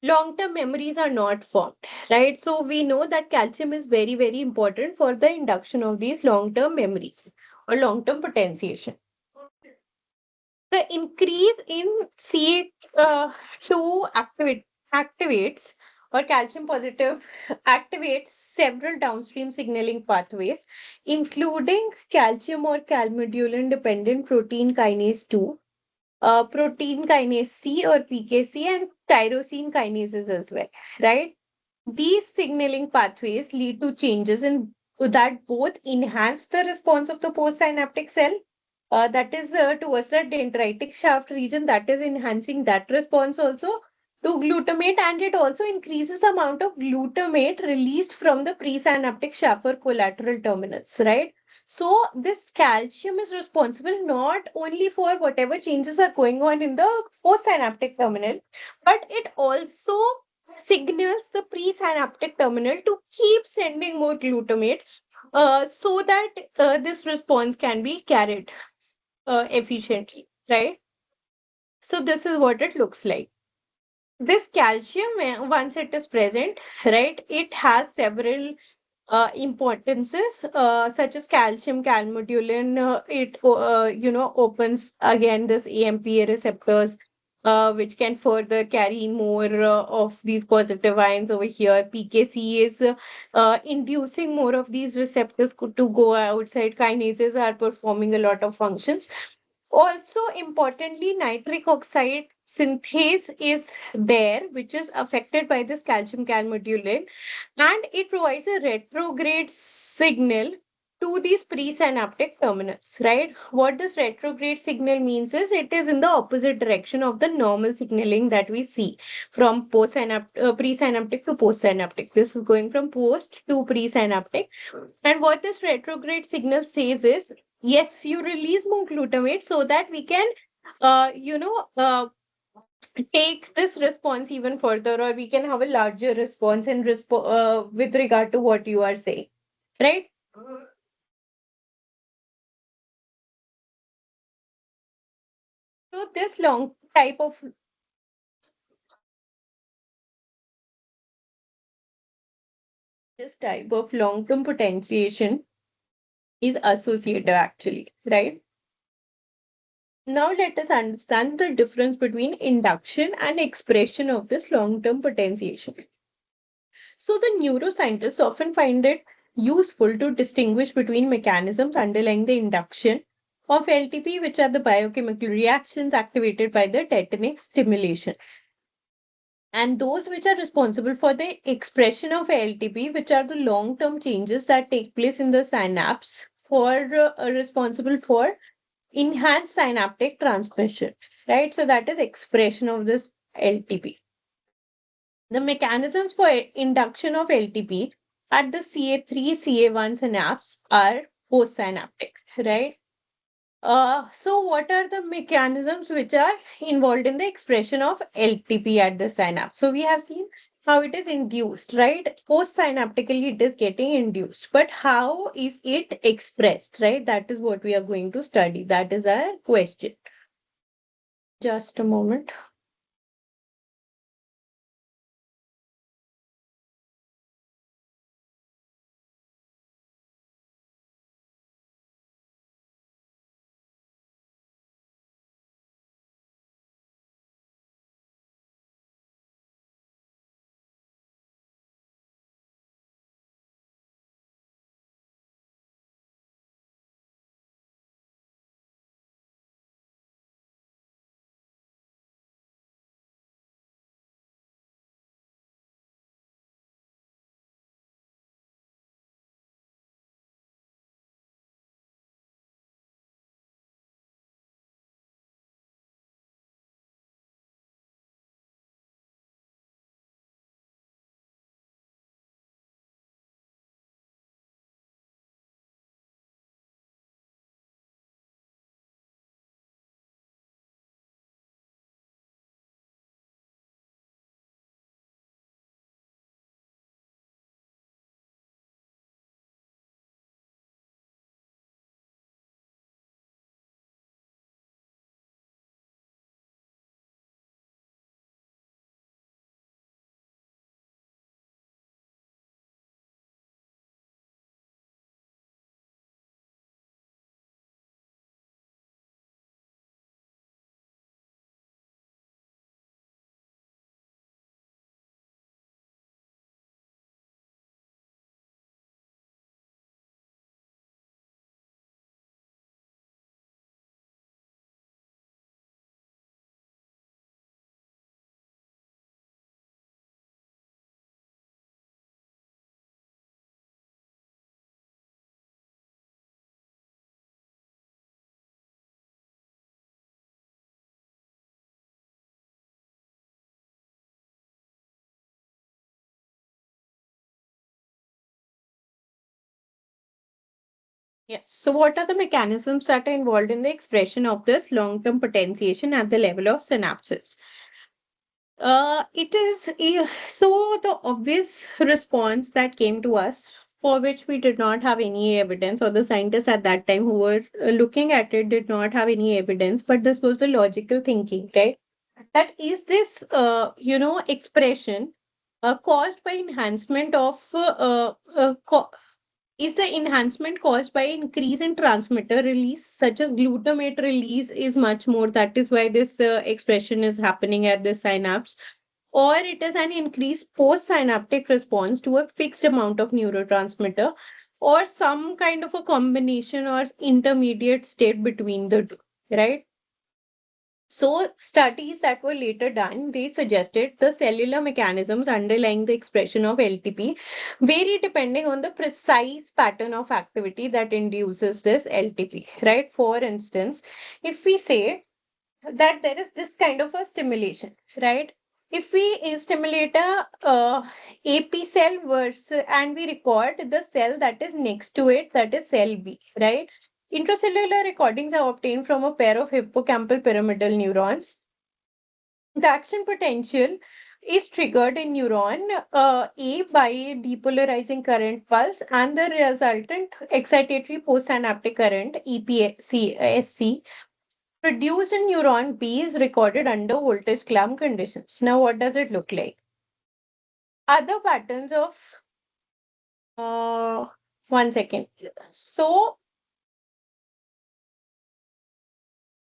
long-term memories are not formed, right? So we know that calcium is very, very important for the induction of these long-term memories. or long-term potentiation. The increase in CA2 activates or calcium positive activates several downstream signaling pathways, including calcium or calmodulin dependent protein kinase 2, protein kinase C or PKC, and tyrosine kinases as well, right? These signaling pathways lead to changes in that both enhance the response of the postsynaptic cell, that is towards the dendritic shaft region, that is enhancing that response also to glutamate, and it also increases the amount of glutamate released from the presynaptic shaft or collateral terminals, right? So this calcium is responsible not only for whatever changes are going on in the postsynaptic terminal, but it also signals the presynaptic terminal to keep sending more glutamate, so that this response can be carried efficiently, right? So this is what it looks like. This calcium, once it is present, right, it has several importances, such as calcium calmodulin. It opens again this AMPA receptors, which can further carry more of these positive ions over here. PKC is inducing more of these receptors to go outside. Kinases are performing a lot of functions. Also, importantly, nitric oxide synthase is there, which is affected by this calcium calmodulin, and it provides a retrograde signal to these presynaptic terminals, right? What this retrograde signal means is it is in the opposite direction of the normal signaling that we see from presynaptic to postsynaptic. This is going from post to presynaptic. And what this retrograde signal says is, yes, you release more glutamate so that we can, take this response even further, or we can have a larger response in with regard to what you are saying, right? So this type of long-term potentiation is associative actually, right? Now let us understand the difference between induction and expression of this long-term potentiation. So the neuroscientists often find it useful to distinguish between mechanisms underlying the induction of LTP, which are the biochemical reactions activated by the tetanic stimulation, and those which are responsible for the expression of LTP, which are the long-term changes that take place in the synapse responsible for enhanced synaptic transmission, right? So that is expression of this LTP. The mechanisms for induction of LTP at the CA3, CA1 synapse are postsynaptic, right? So what are the mechanisms which are involved in the expression of LTP at the synapse? So we have seen how it is induced, right? Postsynaptically, it is getting induced. But how is it expressed, right? That is what we are going to study. That is our question. Just a moment. Yes. So, what are the mechanisms that are involved in the expression of this long-term potentiation at the level of synapses? So the obvious response that came to us, for which we did not have any evidence, or the scientists at that time who were looking at it did not have any evidence, but this was the logical thinking, right? That is this, expression caused by enhancement of is the enhancement caused by increase in transmitter release, such as glutamate release is much more. That is why this expression is happening at the synapse, or it is an increased postsynaptic response to a fixed amount of neurotransmitter, or some kind of a combination or intermediate state between the two, right? So, studies that were later done, they suggested the cellular mechanisms underlying the expression of LTP vary depending on the precise pattern of activity that induces this LTP, right? For instance, if we say that there is this kind of a stimulation, right? If we stimulate a AP cell versus, and we record the cell that is next to it, that is cell B, right? Intracellular recordings are obtained from a pair of hippocampal pyramidal neurons. The action potential is triggered in neuron A by depolarizing current pulse, and the resultant excitatory postsynaptic current EPSC produced in neuron B is recorded under voltage clamp conditions. Now, what does it look like? Other patterns of uh, 1 second. So,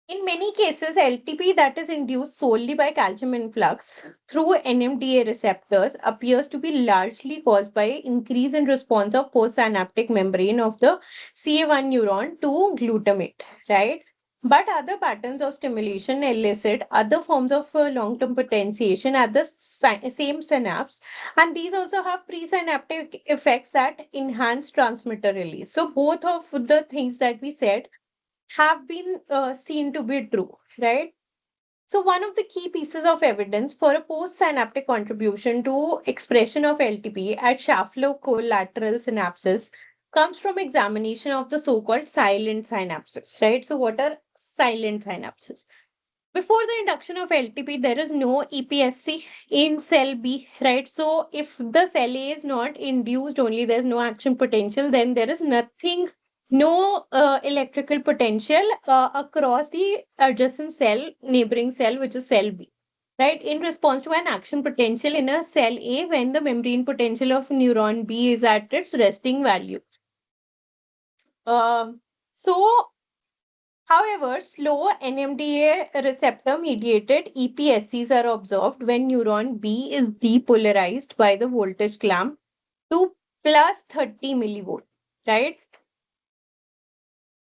in many cases, LTP that is induced solely by calcium influx through NMDA receptors appears to be largely caused by increase in response of postsynaptic membrane of the CA1 neuron to glutamate, right? But other patterns of stimulation elicit other forms of long-term potentiation at the same synapse, and these also have presynaptic effects that enhance transmitter release. So both of the things that we said have been seen to be true, right? So, one of the key pieces of evidence for a postsynaptic contribution to expression of LTP at shaft-collateral synapses comes from examination of the so-called silent synapses, right? So, what are silent synapses? Before the induction of LTP, there is no EPSC in cell B, right? So if the cell A is not induced, only there's no action potential, then there is nothing, no electrical potential across the adjacent cell, neighboring cell, which is cell B, right? In response to an action potential in a cell A when the membrane potential of neuron B is at its resting value. Uh, so However, slow NMDA receptor mediated EPSCs are observed when neuron B is depolarized by the voltage clamp to plus 30 millivolt, right?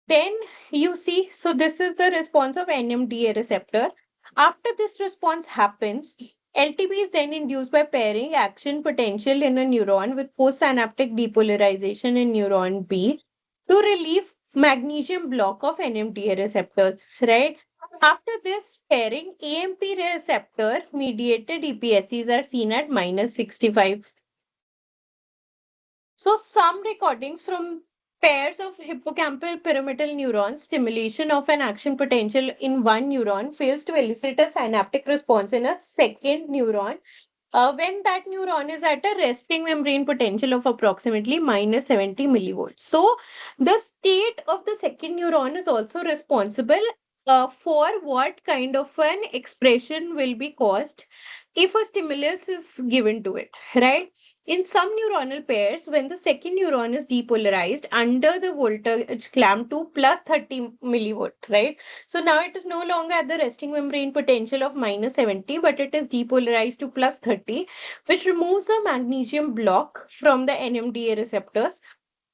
Then you see, so this is the response of NMDA receptor. After this response happens, LTP is then induced by pairing action potential in a neuron with postsynaptic depolarization in neuron B to relieve magnesium block of NMDA receptors, right? After this pairing, AMP receptor mediated EPSCs are seen at minus 65. So, some recordings from pairs of hippocampal pyramidal neurons, stimulation of an action potential in one neuron fails to elicit a synaptic response in a second neuron when that neuron is at a resting membrane potential of approximately minus 70 millivolts. So, the state of the second neuron is also responsible for what kind of an expression will be caused if a stimulus is given to it, right? In some neuronal pairs, when the second neuron is depolarized under the voltage clamp to plus 30 millivolt, right? So now it is no longer at the resting membrane potential of minus 70, but it is depolarized to plus 30, which removes the magnesium block from the NMDA receptors.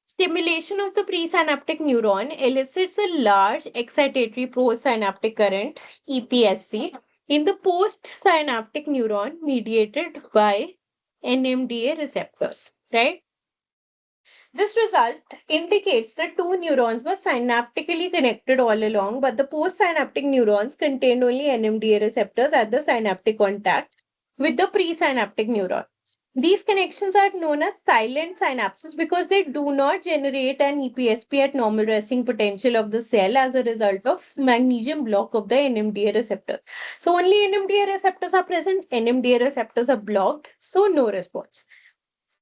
Stimulation of the presynaptic neuron elicits a large excitatory postsynaptic current, EPSC, in the postsynaptic neuron mediated by NMDA receptors, right? This result indicates that two neurons were synaptically connected all along, but the postsynaptic neurons contained only NMDA receptors at the synaptic contact with the presynaptic neuron. These connections are known as silent synapses because they do not generate an EPSP at normal resting potential of the cell as a result of magnesium block of the NMDA receptors. So only NMDA receptors are present, NMDA receptors are blocked, so no response.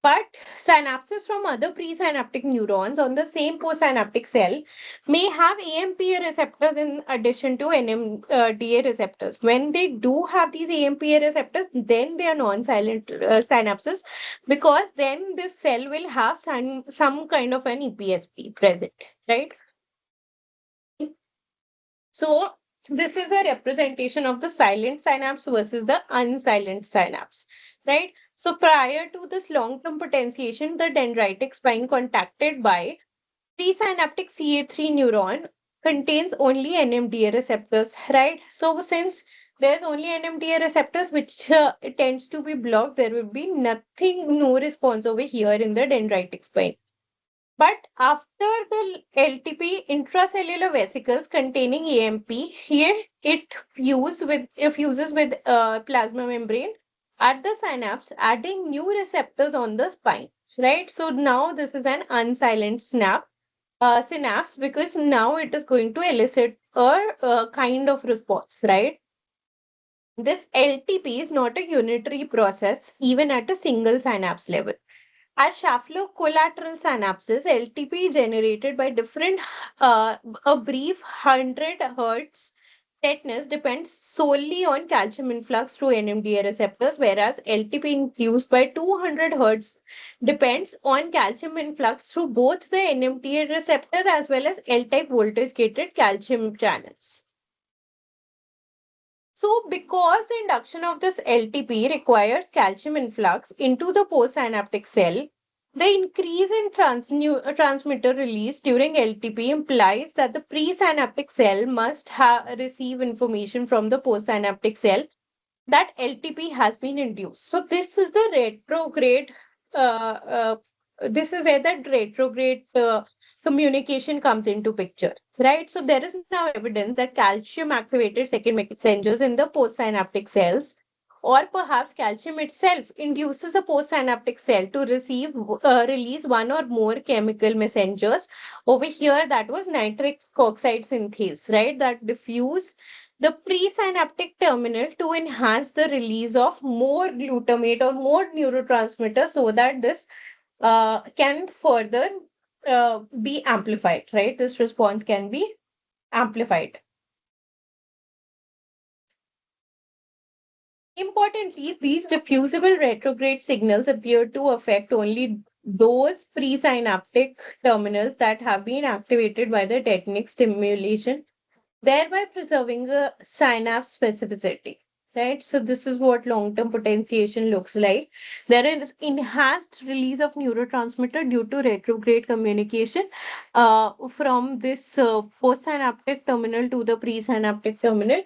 But synapses from other presynaptic neurons on the same postsynaptic cell may have AMPA receptors in addition to NMDA receptors. When they do have these AMPA receptors, then they are non-silent synapses because then this cell will have some kind of an EPSP present, right? So this is a representation of the silent synapse versus the unsilent synapse, right? So prior to this long-term potentiation, the dendritic spine contacted by presynaptic CA3 neuron contains only NMDA receptors, right? So since there's only NMDA receptors which tends to be blocked, there will be nothing, no response over here in the dendritic spine. But after the LTP intracellular vesicles containing AMP, here it fuses with plasma membrane at the synapse, adding new receptors on the spine. Right. So now this is an unsilent synapse because now it is going to elicit a kind of response. Right. This LTP is not a unitary process even at a single synapse level. At collateral synapses, LTP generated by a brief 100 hertz tetanus depends solely on calcium influx through NMDA receptors, whereas LTP induced by 200 hertz depends on calcium influx through both the NMDA receptor as well as L-type voltage gated calcium channels. So, because the induction of this LTP requires calcium influx into the postsynaptic cell, the increase in transmitter release during LTP implies that the presynaptic cell must receive information from the postsynaptic cell that LTP has been induced. So this is the retrograde. Uh, uh, this is where that retrograde communication comes into picture, right? So there is now evidence that calcium activated second messengers in the postsynaptic cells, or perhaps calcium itself induces a postsynaptic cell to release one or more chemical messengers. Over here, that was nitric oxide synthase, right? That diffuse the presynaptic terminal to enhance the release of more glutamate or more neurotransmitter so that this can further be amplified, right? This response can be amplified. Importantly, these diffusible retrograde signals appear to affect only those presynaptic terminals that have been activated by the tetanic stimulation, thereby preserving the synapse specificity. Right, so this is what long-term potentiation looks like. There is enhanced release of neurotransmitter due to retrograde communication from this postsynaptic terminal to the presynaptic terminal,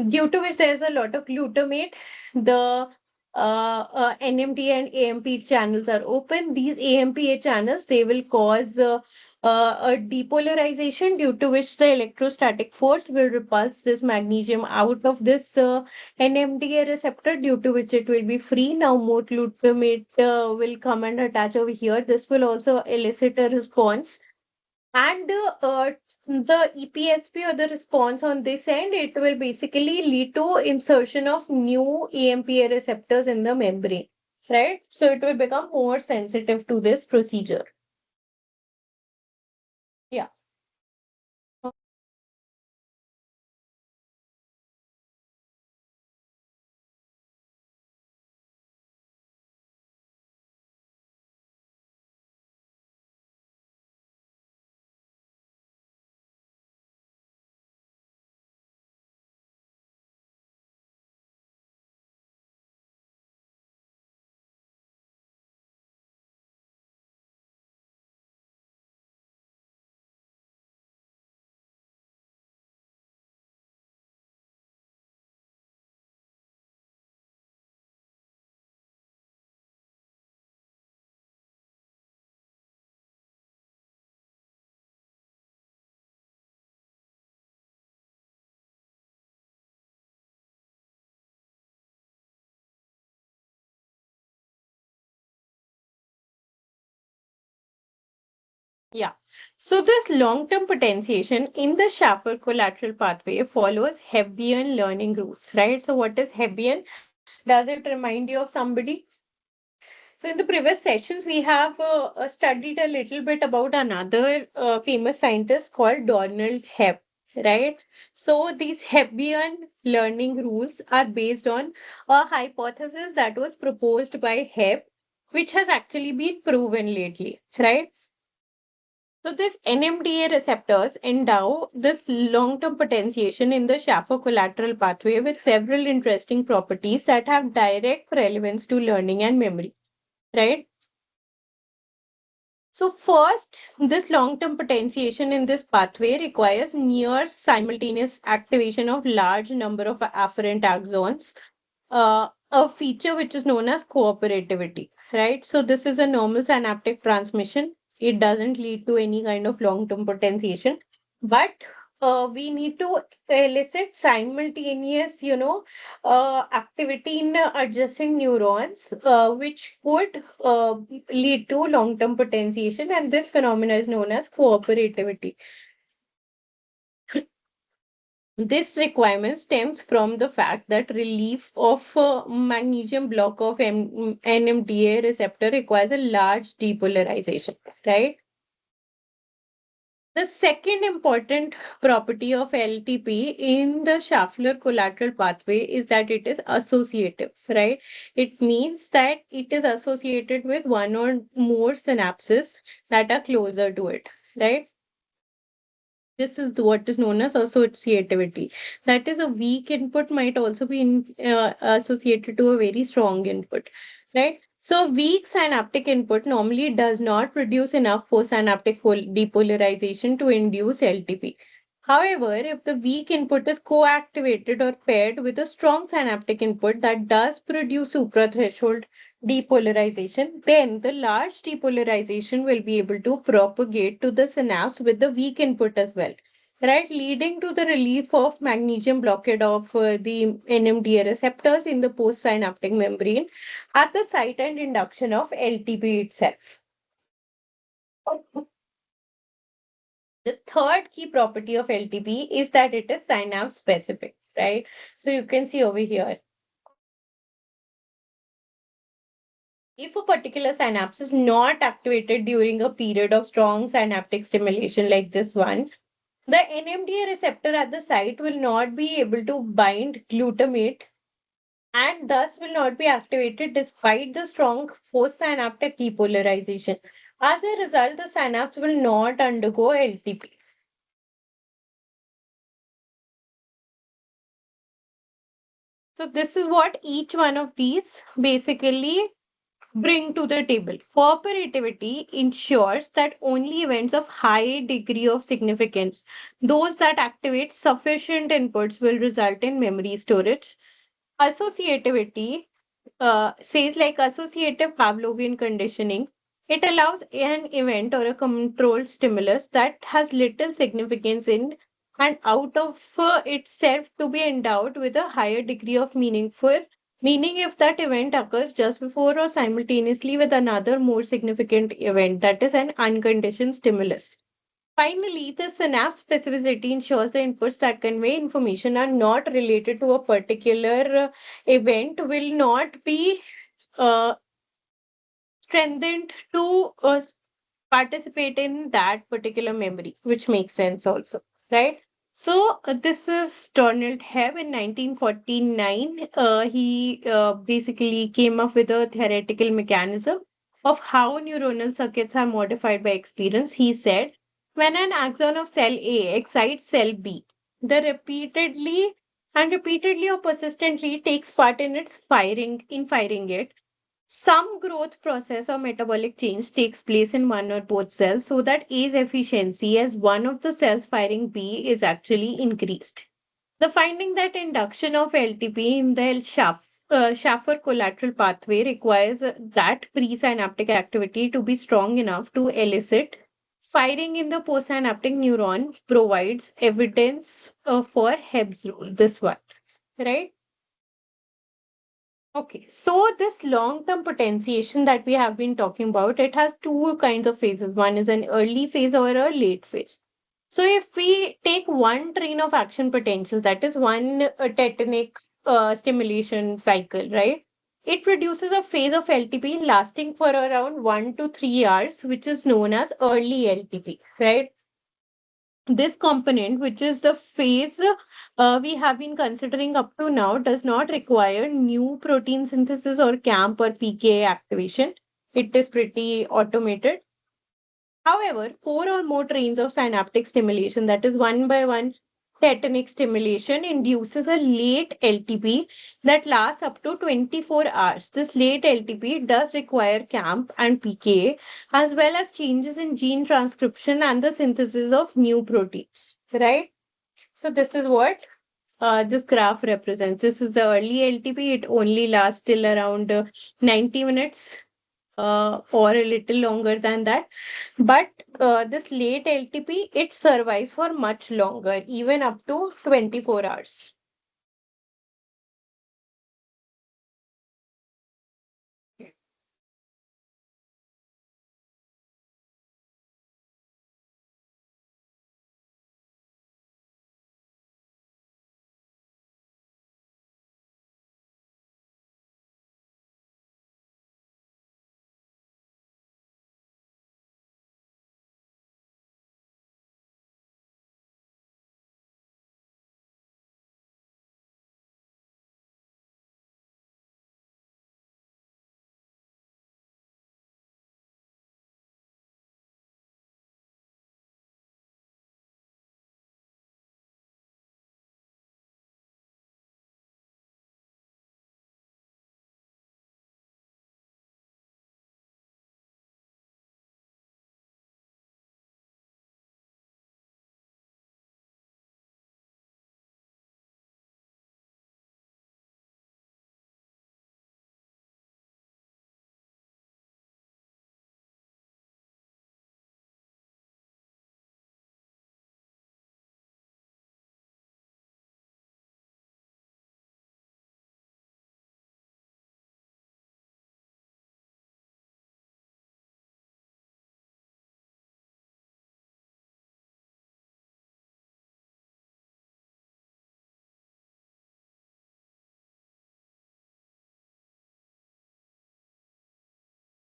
due to which there is a lot of glutamate. The NMT and AMP channels are open. These AMPA channels, they will cause a depolarization due to which the electrostatic force will repulse this magnesium out of this NMDA receptor, due to which it will be free. Now more glutamate will come and attach over here. This will also elicit a response. And the EPSP or the response on this end, it will basically lead to insertion of new AMPA receptors in the membrane, right? So it will become more sensitive to this procedure. Yeah. Yeah. So this long-term potentiation in the Schaffer collateral pathway follows Hebbian learning rules, right? So what is Hebbian? Does it remind you of somebody? So in the previous sessions, we have studied a little bit about another famous scientist called Donald Hebb, right? So these Hebbian learning rules are based on a hypothesis that was proposed by Hebb, which has actually been proven lately, right? So this NMDA receptors endow this long-term potentiation in the Schaffer collateral pathway with several interesting properties that have direct relevance to learning and memory, right? So first, this long-term potentiation in this pathway requires near simultaneous activation of large number of afferent axons, a feature which is known as cooperativity, right? So this is a normal synaptic transmission. It doesn't lead to any kind of long-term potentiation, but we need to elicit simultaneous, activity in adjacent neurons, which could lead to long-term potentiation, and this phenomena is known as cooperativity. This requirement stems from the fact that relief of magnesium block of NMDA receptor requires a large depolarization, right? The second important property of LTP in the Schaffler collateral pathway is that it is associative, right? It means that it is associated with one or more synapses that are closer to it, right? This is what is known as associativity. That is, a weak input might also be associated to a very strong input, right? So, weak synaptic input normally does not produce enough postsynaptic depolarization to induce LTP. However, if the weak input is co-activated or paired with a strong synaptic input that does produce suprathreshold depolarization, then the large depolarization will be able to propagate to the synapse with the weak input as well, right? Leading to the relief of magnesium blockade of the NMDA receptors in the postsynaptic membrane at the site and induction of LTP itself. The third key property of LTP is that it is synapse specific, right? So you can see over here, if a particular synapse is not activated during a period of strong synaptic stimulation like this one, the NMDA receptor at the site will not be able to bind glutamate and thus will not be activated despite the strong postsynaptic depolarization. As a result, the synapse will not undergo LTP. So this is what each one of these basically bring to the table. Cooperativity ensures that only events of high degree of significance, those that activate sufficient inputs, will result in memory storage. Associativity says like associative Pavlovian conditioning. It allows an event or a controlled stimulus that has little significance in and out of itself to be endowed with a higher degree of meaning if that event occurs just before or simultaneously with another more significant event, that is an unconditioned stimulus. Finally, the synapse specificity ensures the inputs that convey information are not related to a particular event will not be uh, strengthened to participate in that particular memory, which makes sense also, right? So this is Donald Hebb in 1949. He basically came up with a theoretical mechanism of how neuronal circuits are modified by experience. He said, when an axon of cell A excites cell B, the repeatedly or persistently takes part in its firing it, some growth process or metabolic change takes place in one or both cells so that A's efficiency as one of the cells firing B is actually increased. The finding that induction of LTP in the Schaffer collateral pathway requires that presynaptic activity to be strong enough to elicit firing in the postsynaptic neuron provides evidence for Hebb's rule, this one, right? Okay, so this long-term potentiation that we have been talking about, it has two kinds of phases. One is an early phase or a late phase. So if we take one train of action potential, that is one tetanic stimulation cycle, right? It produces a phase of LTP lasting for around 1 to 3 hours, which is known as early LTP, right? This component, which is the phase we have been considering up to now, does not require new protein synthesis or CAMP or PKA activation. It is pretty automated. However, four or more trains of synaptic stimulation, that is one by one tetanic stimulation, induces a late LTP that lasts up to 24 hours. This late LTP does require CAMP and PKA, as well as changes in gene transcription and the synthesis of new proteins, right? So this is what this graph represents. This is the early LTP. It only lasts till around 90 minutes or a little longer than that. But this late LTP, it survives for much longer, even up to 24 hours.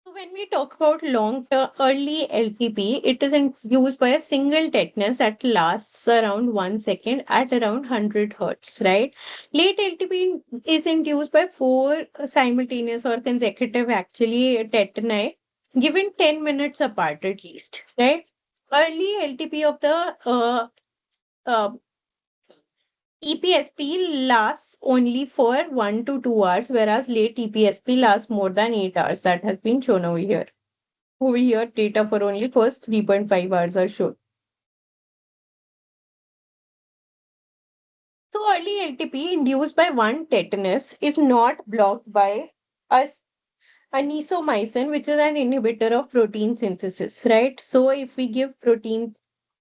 So when we talk about long-term early LTP, it is used by a single tetanus that lasts around 1 second at around 100 hertz, right? Late LTP is induced by four simultaneous or consecutive actually tetani given 10 minutes apart at least, right? Early LTP of the uh, EPSP lasts only for 1 to 2 hours, whereas late EPSP lasts more than 8 hours. That has been shown over here. Over here, data for only first 3.5 hours are shown. So early LTP induced by one tetanus is not blocked by a anisomycin, which is an inhibitor of protein synthesis, right? So if we give protein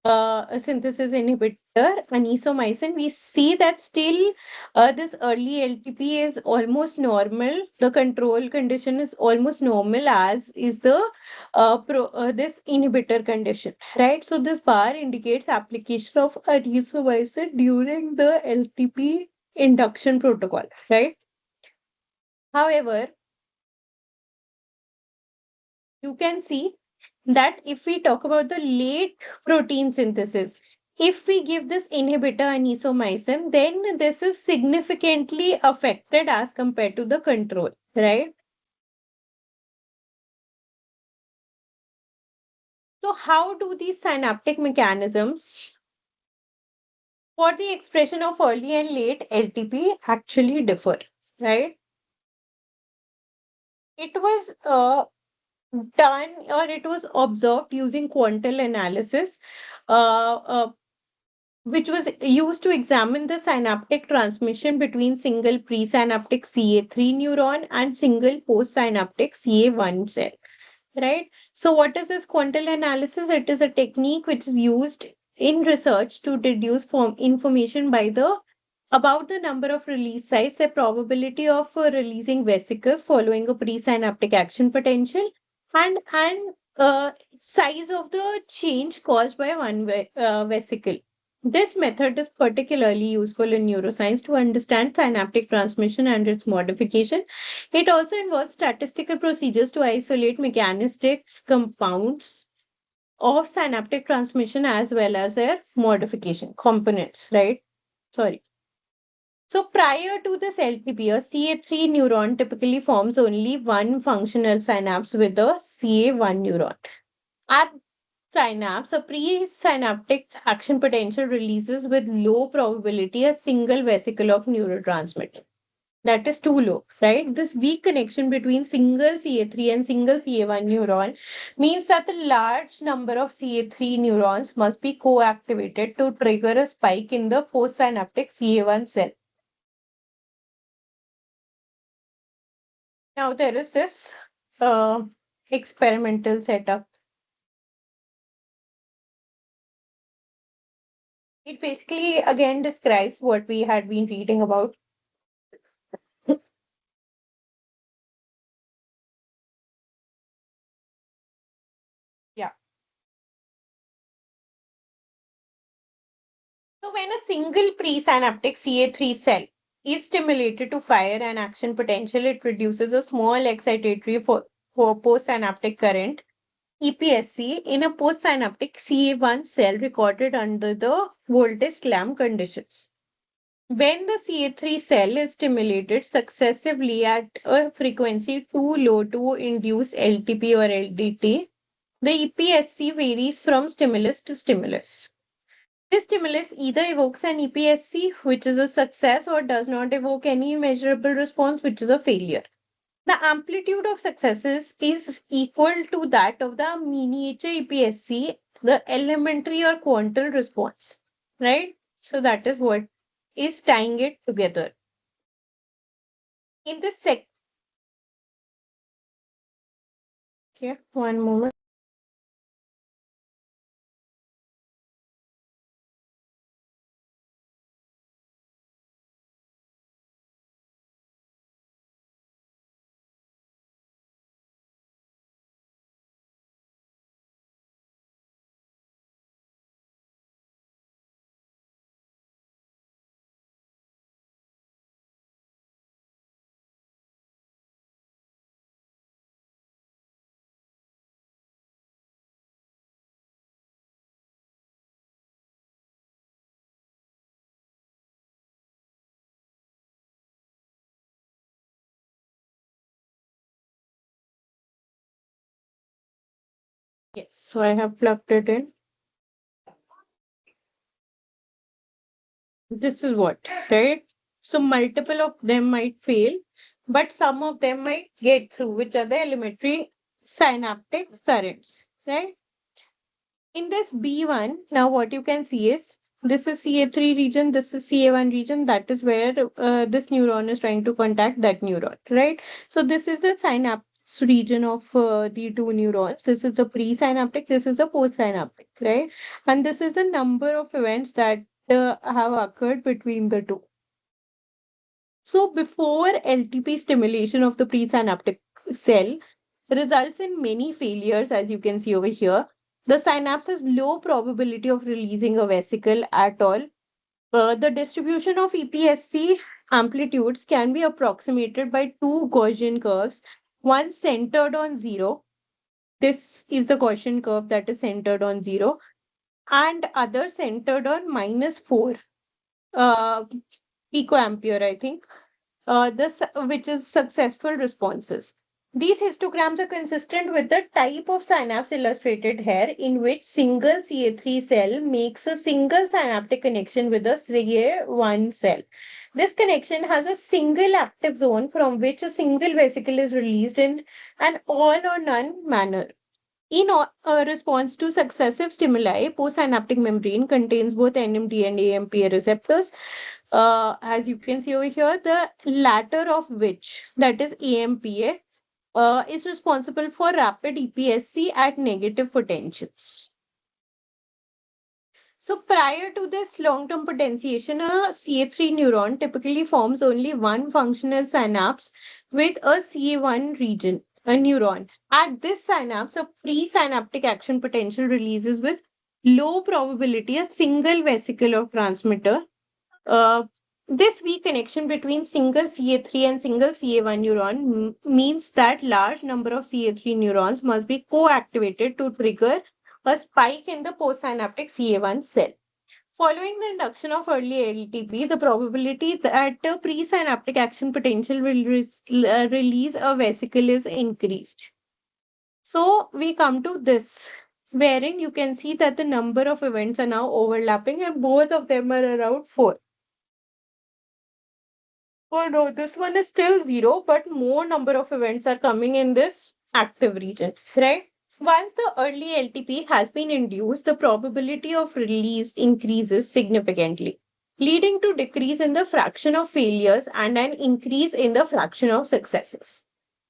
a synthesis inhibitor, anisomycin, we see that still this early LTP is almost normal. The control condition is almost normal, as is the this inhibitor condition, right? So this bar indicates application of anisomycin during the LTP induction protocol, right? However, you can see that if we talk about the late protein synthesis, if we give this inhibitor anisomycin, then this is significantly affected as compared to the control, right? So how do these synaptic mechanisms for the expression of early and late LTP actually differ, right? It was done or it was observed using quantal analysis, uh, uh, which was used to examine the synaptic transmission between single presynaptic CA3 neuron and single postsynaptic CA1 cell, right? So what is this quantal analysis? It is a technique which is used in research to deduce form information by the About the number of release sites, the probability of releasing vesicles following a presynaptic action potential, and size of the change caused by one vesicle. This method is particularly useful in neuroscience to understand synaptic transmission and its modification. It also involves statistical procedures to isolate mechanistic compounds of synaptic transmission as well as their modification components, right? Sorry. So prior to this LTP, a CA3 neuron typically forms only one functional synapse with a CA1 neuron. At synapse, a presynaptic action potential releases with low probability a single vesicle of neurotransmitter. That is too low, right? This weak connection between single CA3 and single CA1 neuron means that a large number of CA3 neurons must be co-activated to trigger a spike in the postsynaptic CA1 cell. Now there is this uh, experimental setup. It basically again describes what we had been reading about. Yeah. So when a single presynaptic CA3 cell is stimulated to fire an action potential, it produces a small excitatory for postsynaptic current, EPSC, in a postsynaptic CA1 cell recorded under the voltage clamp conditions. When the CA3 cell is stimulated successively at a frequency too low to induce LTP or LDT, the EPSC varies from stimulus to stimulus. This stimulus either evokes an EPSC, which is a success, or does not evoke any measurable response, which is a failure. The amplitude of successes is equal to that of the miniature EPSC, the elementary or quantal response, right? So that is what is tying it together. In this second, okay, one moment. Yes, so I have plugged it in. This is what, right? So multiple of them might fail, but some of them might get through, which are the elementary synaptic currents, right? In this B1, now what you can see is this is CA3 region, this is CA1 region, that is where this neuron is trying to contact that neuron, right? So this is the synapse region of the two neurons. This is the presynaptic, this is the postsynaptic, right? And this is the number of events that have occurred between the two. So before LTP stimulation of the presynaptic cell results in many failures, as you can see over here. The synapse has low probability of releasing a vesicle at all. The distribution of EPSC amplitudes can be approximated by two Gaussian curves, one centered on zero. This is the Gaussian curve that is centered on zero, and other centered on -4 uh, picoampere, I think. Which is successful responses. These histograms are consistent with the type of synapse illustrated here, in which single CA3 cell makes a single synaptic connection with a CA1 cell. This connection has a single active zone from which a single vesicle is released in an all or none manner. In response to successive stimuli, postsynaptic membrane contains both NMDA and AMPA receptors. As you can see over here, the latter of which, that is AMPA, is responsible for rapid EPSC at negative potentials. So prior to this long-term potentiation, a CA3 neuron typically forms only one functional synapse with a CA1 region, a neuron. At this synapse, a presynaptic action potential releases with low probability a single vesicle of transmitter. Uh, this weak connection between single CA3 and single CA1 neuron means that large number of CA3 neurons must be co-activated to trigger a spike in the postsynaptic CA1 cell. Following the induction of early LTP, the probability that the presynaptic action potential will release a vesicle is increased. So we come to this, wherein you can see that the number of events are now overlapping and both of them are around 4. Oh no, this one is still 0, but more number of events are coming in this active region, right? Once the early LTP has been induced, the probability of release increases significantly, leading to decrease in the fraction of failures and an increase in the fraction of successes.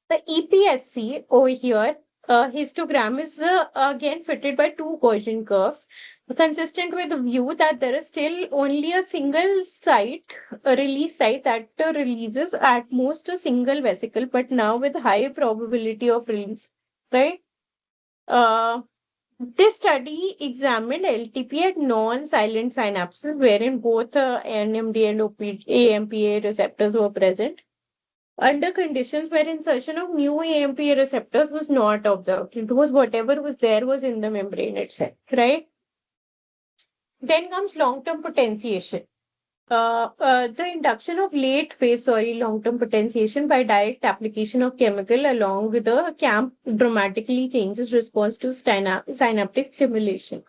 The EPSC over here, histogram is again fitted by two Gaussian curves, consistent with the view that there is still only a single site, a release site that releases at most a single vesicle, but now with high probability of release, right? Uh, this study examined LTP at non-silent synapses, wherein both NMD and AMPA receptors were present under conditions where insertion of new AMPA receptors was not observed. It was whatever was there was in the membrane itself, right? Then comes long-term potentiation. The induction of long-term potentiation by direct application of chemical along with a CAMP dramatically changes response to synaptic stimulation.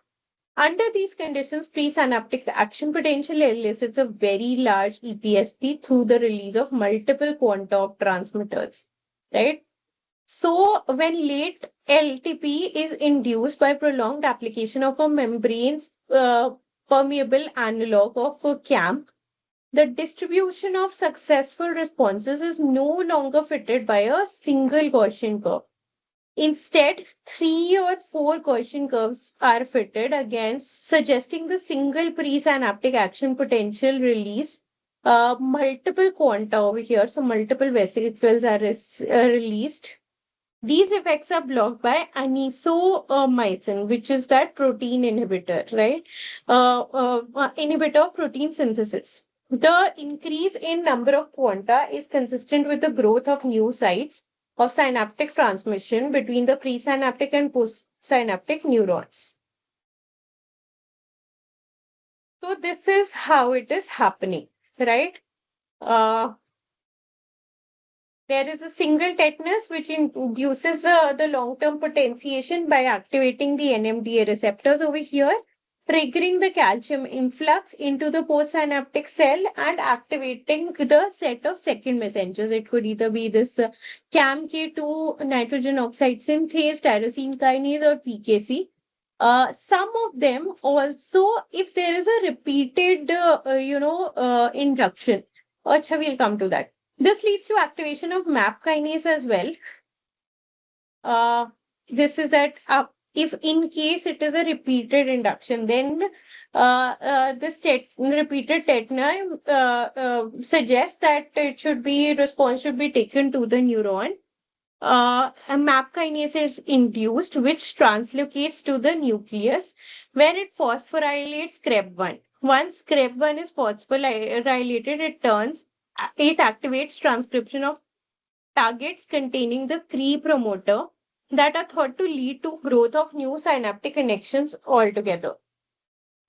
Under these conditions, presynaptic action potential elicits a very large EPSP through the release of multiple quanta of transmitters, right? So, when late LTP is induced by prolonged application of a membrane's permeable analog of a CAMP, the distribution of successful responses is no longer fitted by a single Gaussian curve. Instead, 3 or 4 Gaussian curves are fitted against, suggesting the single presynaptic action potential release. Multiple quanta over here, so multiple vesicles are released. These effects are blocked by anisomycin, which is that protein inhibitor, right? Inhibitor of protein synthesis. The increase in number of quanta is consistent with the growth of new sites of synaptic transmission between the presynaptic and postsynaptic neurons. So this is how it is happening, right? Uh, There is a single tetanus which induces the long-term potentiation by activating the NMDA receptors over here, triggering the calcium influx into the postsynaptic cell and activating the set of second messengers. It could either be this CAMK2 nitrogen oxide synthase, tyrosine kinase, or PKC. Some of them also, if there is a repeated, induction, Acha, we'll come to that. This leads to activation of MAP kinase as well. Uh, this is that if in case it is a repeated induction, then this repeated tetna suggests that it should be response should be taken to the neuron. A MAP kinase is induced, which translocates to the nucleus, where it phosphorylates CREB1. Once CREB1 is phosphorylated, it activates transcription of targets containing the Cre promoter that are thought to lead to growth of new synaptic connections altogether.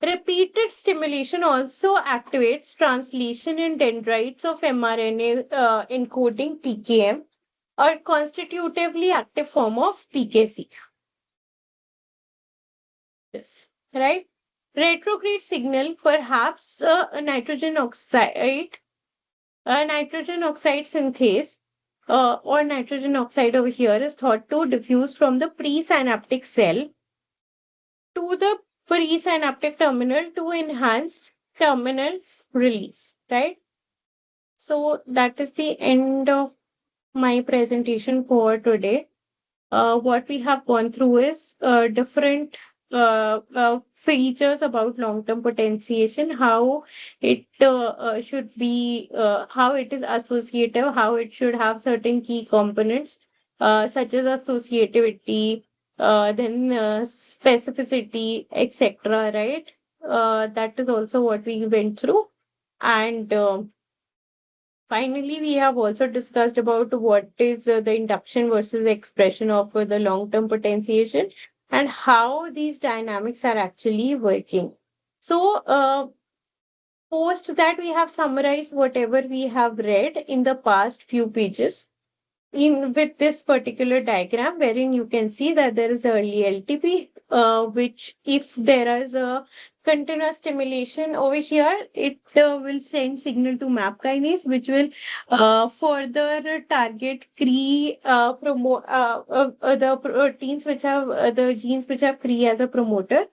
Repeated stimulation also activates translation in dendrites of mRNA encoding PKM, or constitutively active form of PKC. Yes, right? Retrograde signal, perhaps nitrogen oxide synthase or nitrogen oxide over here is thought to diffuse from the presynaptic cell to the presynaptic terminal to enhance terminal release, right? So that is the end of my presentation for today. What we have gone through is different features about long-term potentiation, how it should be, how it is associative, how it should have certain key components, such as associativity, then specificity, etc. Right? That is also what we went through. And finally, we have also discussed about what is the induction versus expression of the long-term potentiation and how these dynamics are actually working. So, post that, we have summarized whatever we have read in the past few pages in with this particular diagram, wherein you can see that there is early LTP, which if there is a continuous stimulation over here, it will send signal to MAP kinase, which will further target the proteins which have the genes which have Cre as a promoter,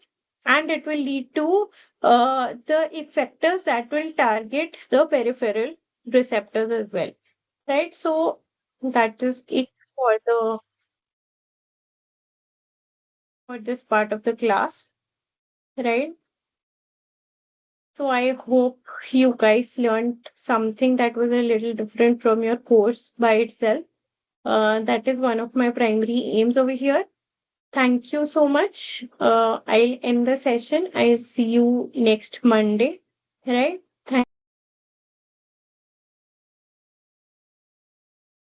and it will lead to the effectors that will target the peripheral receptors as well. Right? So that is it for the for this part of the class, right? So I hope you guys learned something that was a little different from your course by itself. That is one of my primary aims over here. Thank you so much. I'll end the session. I'll see you next Monday, right?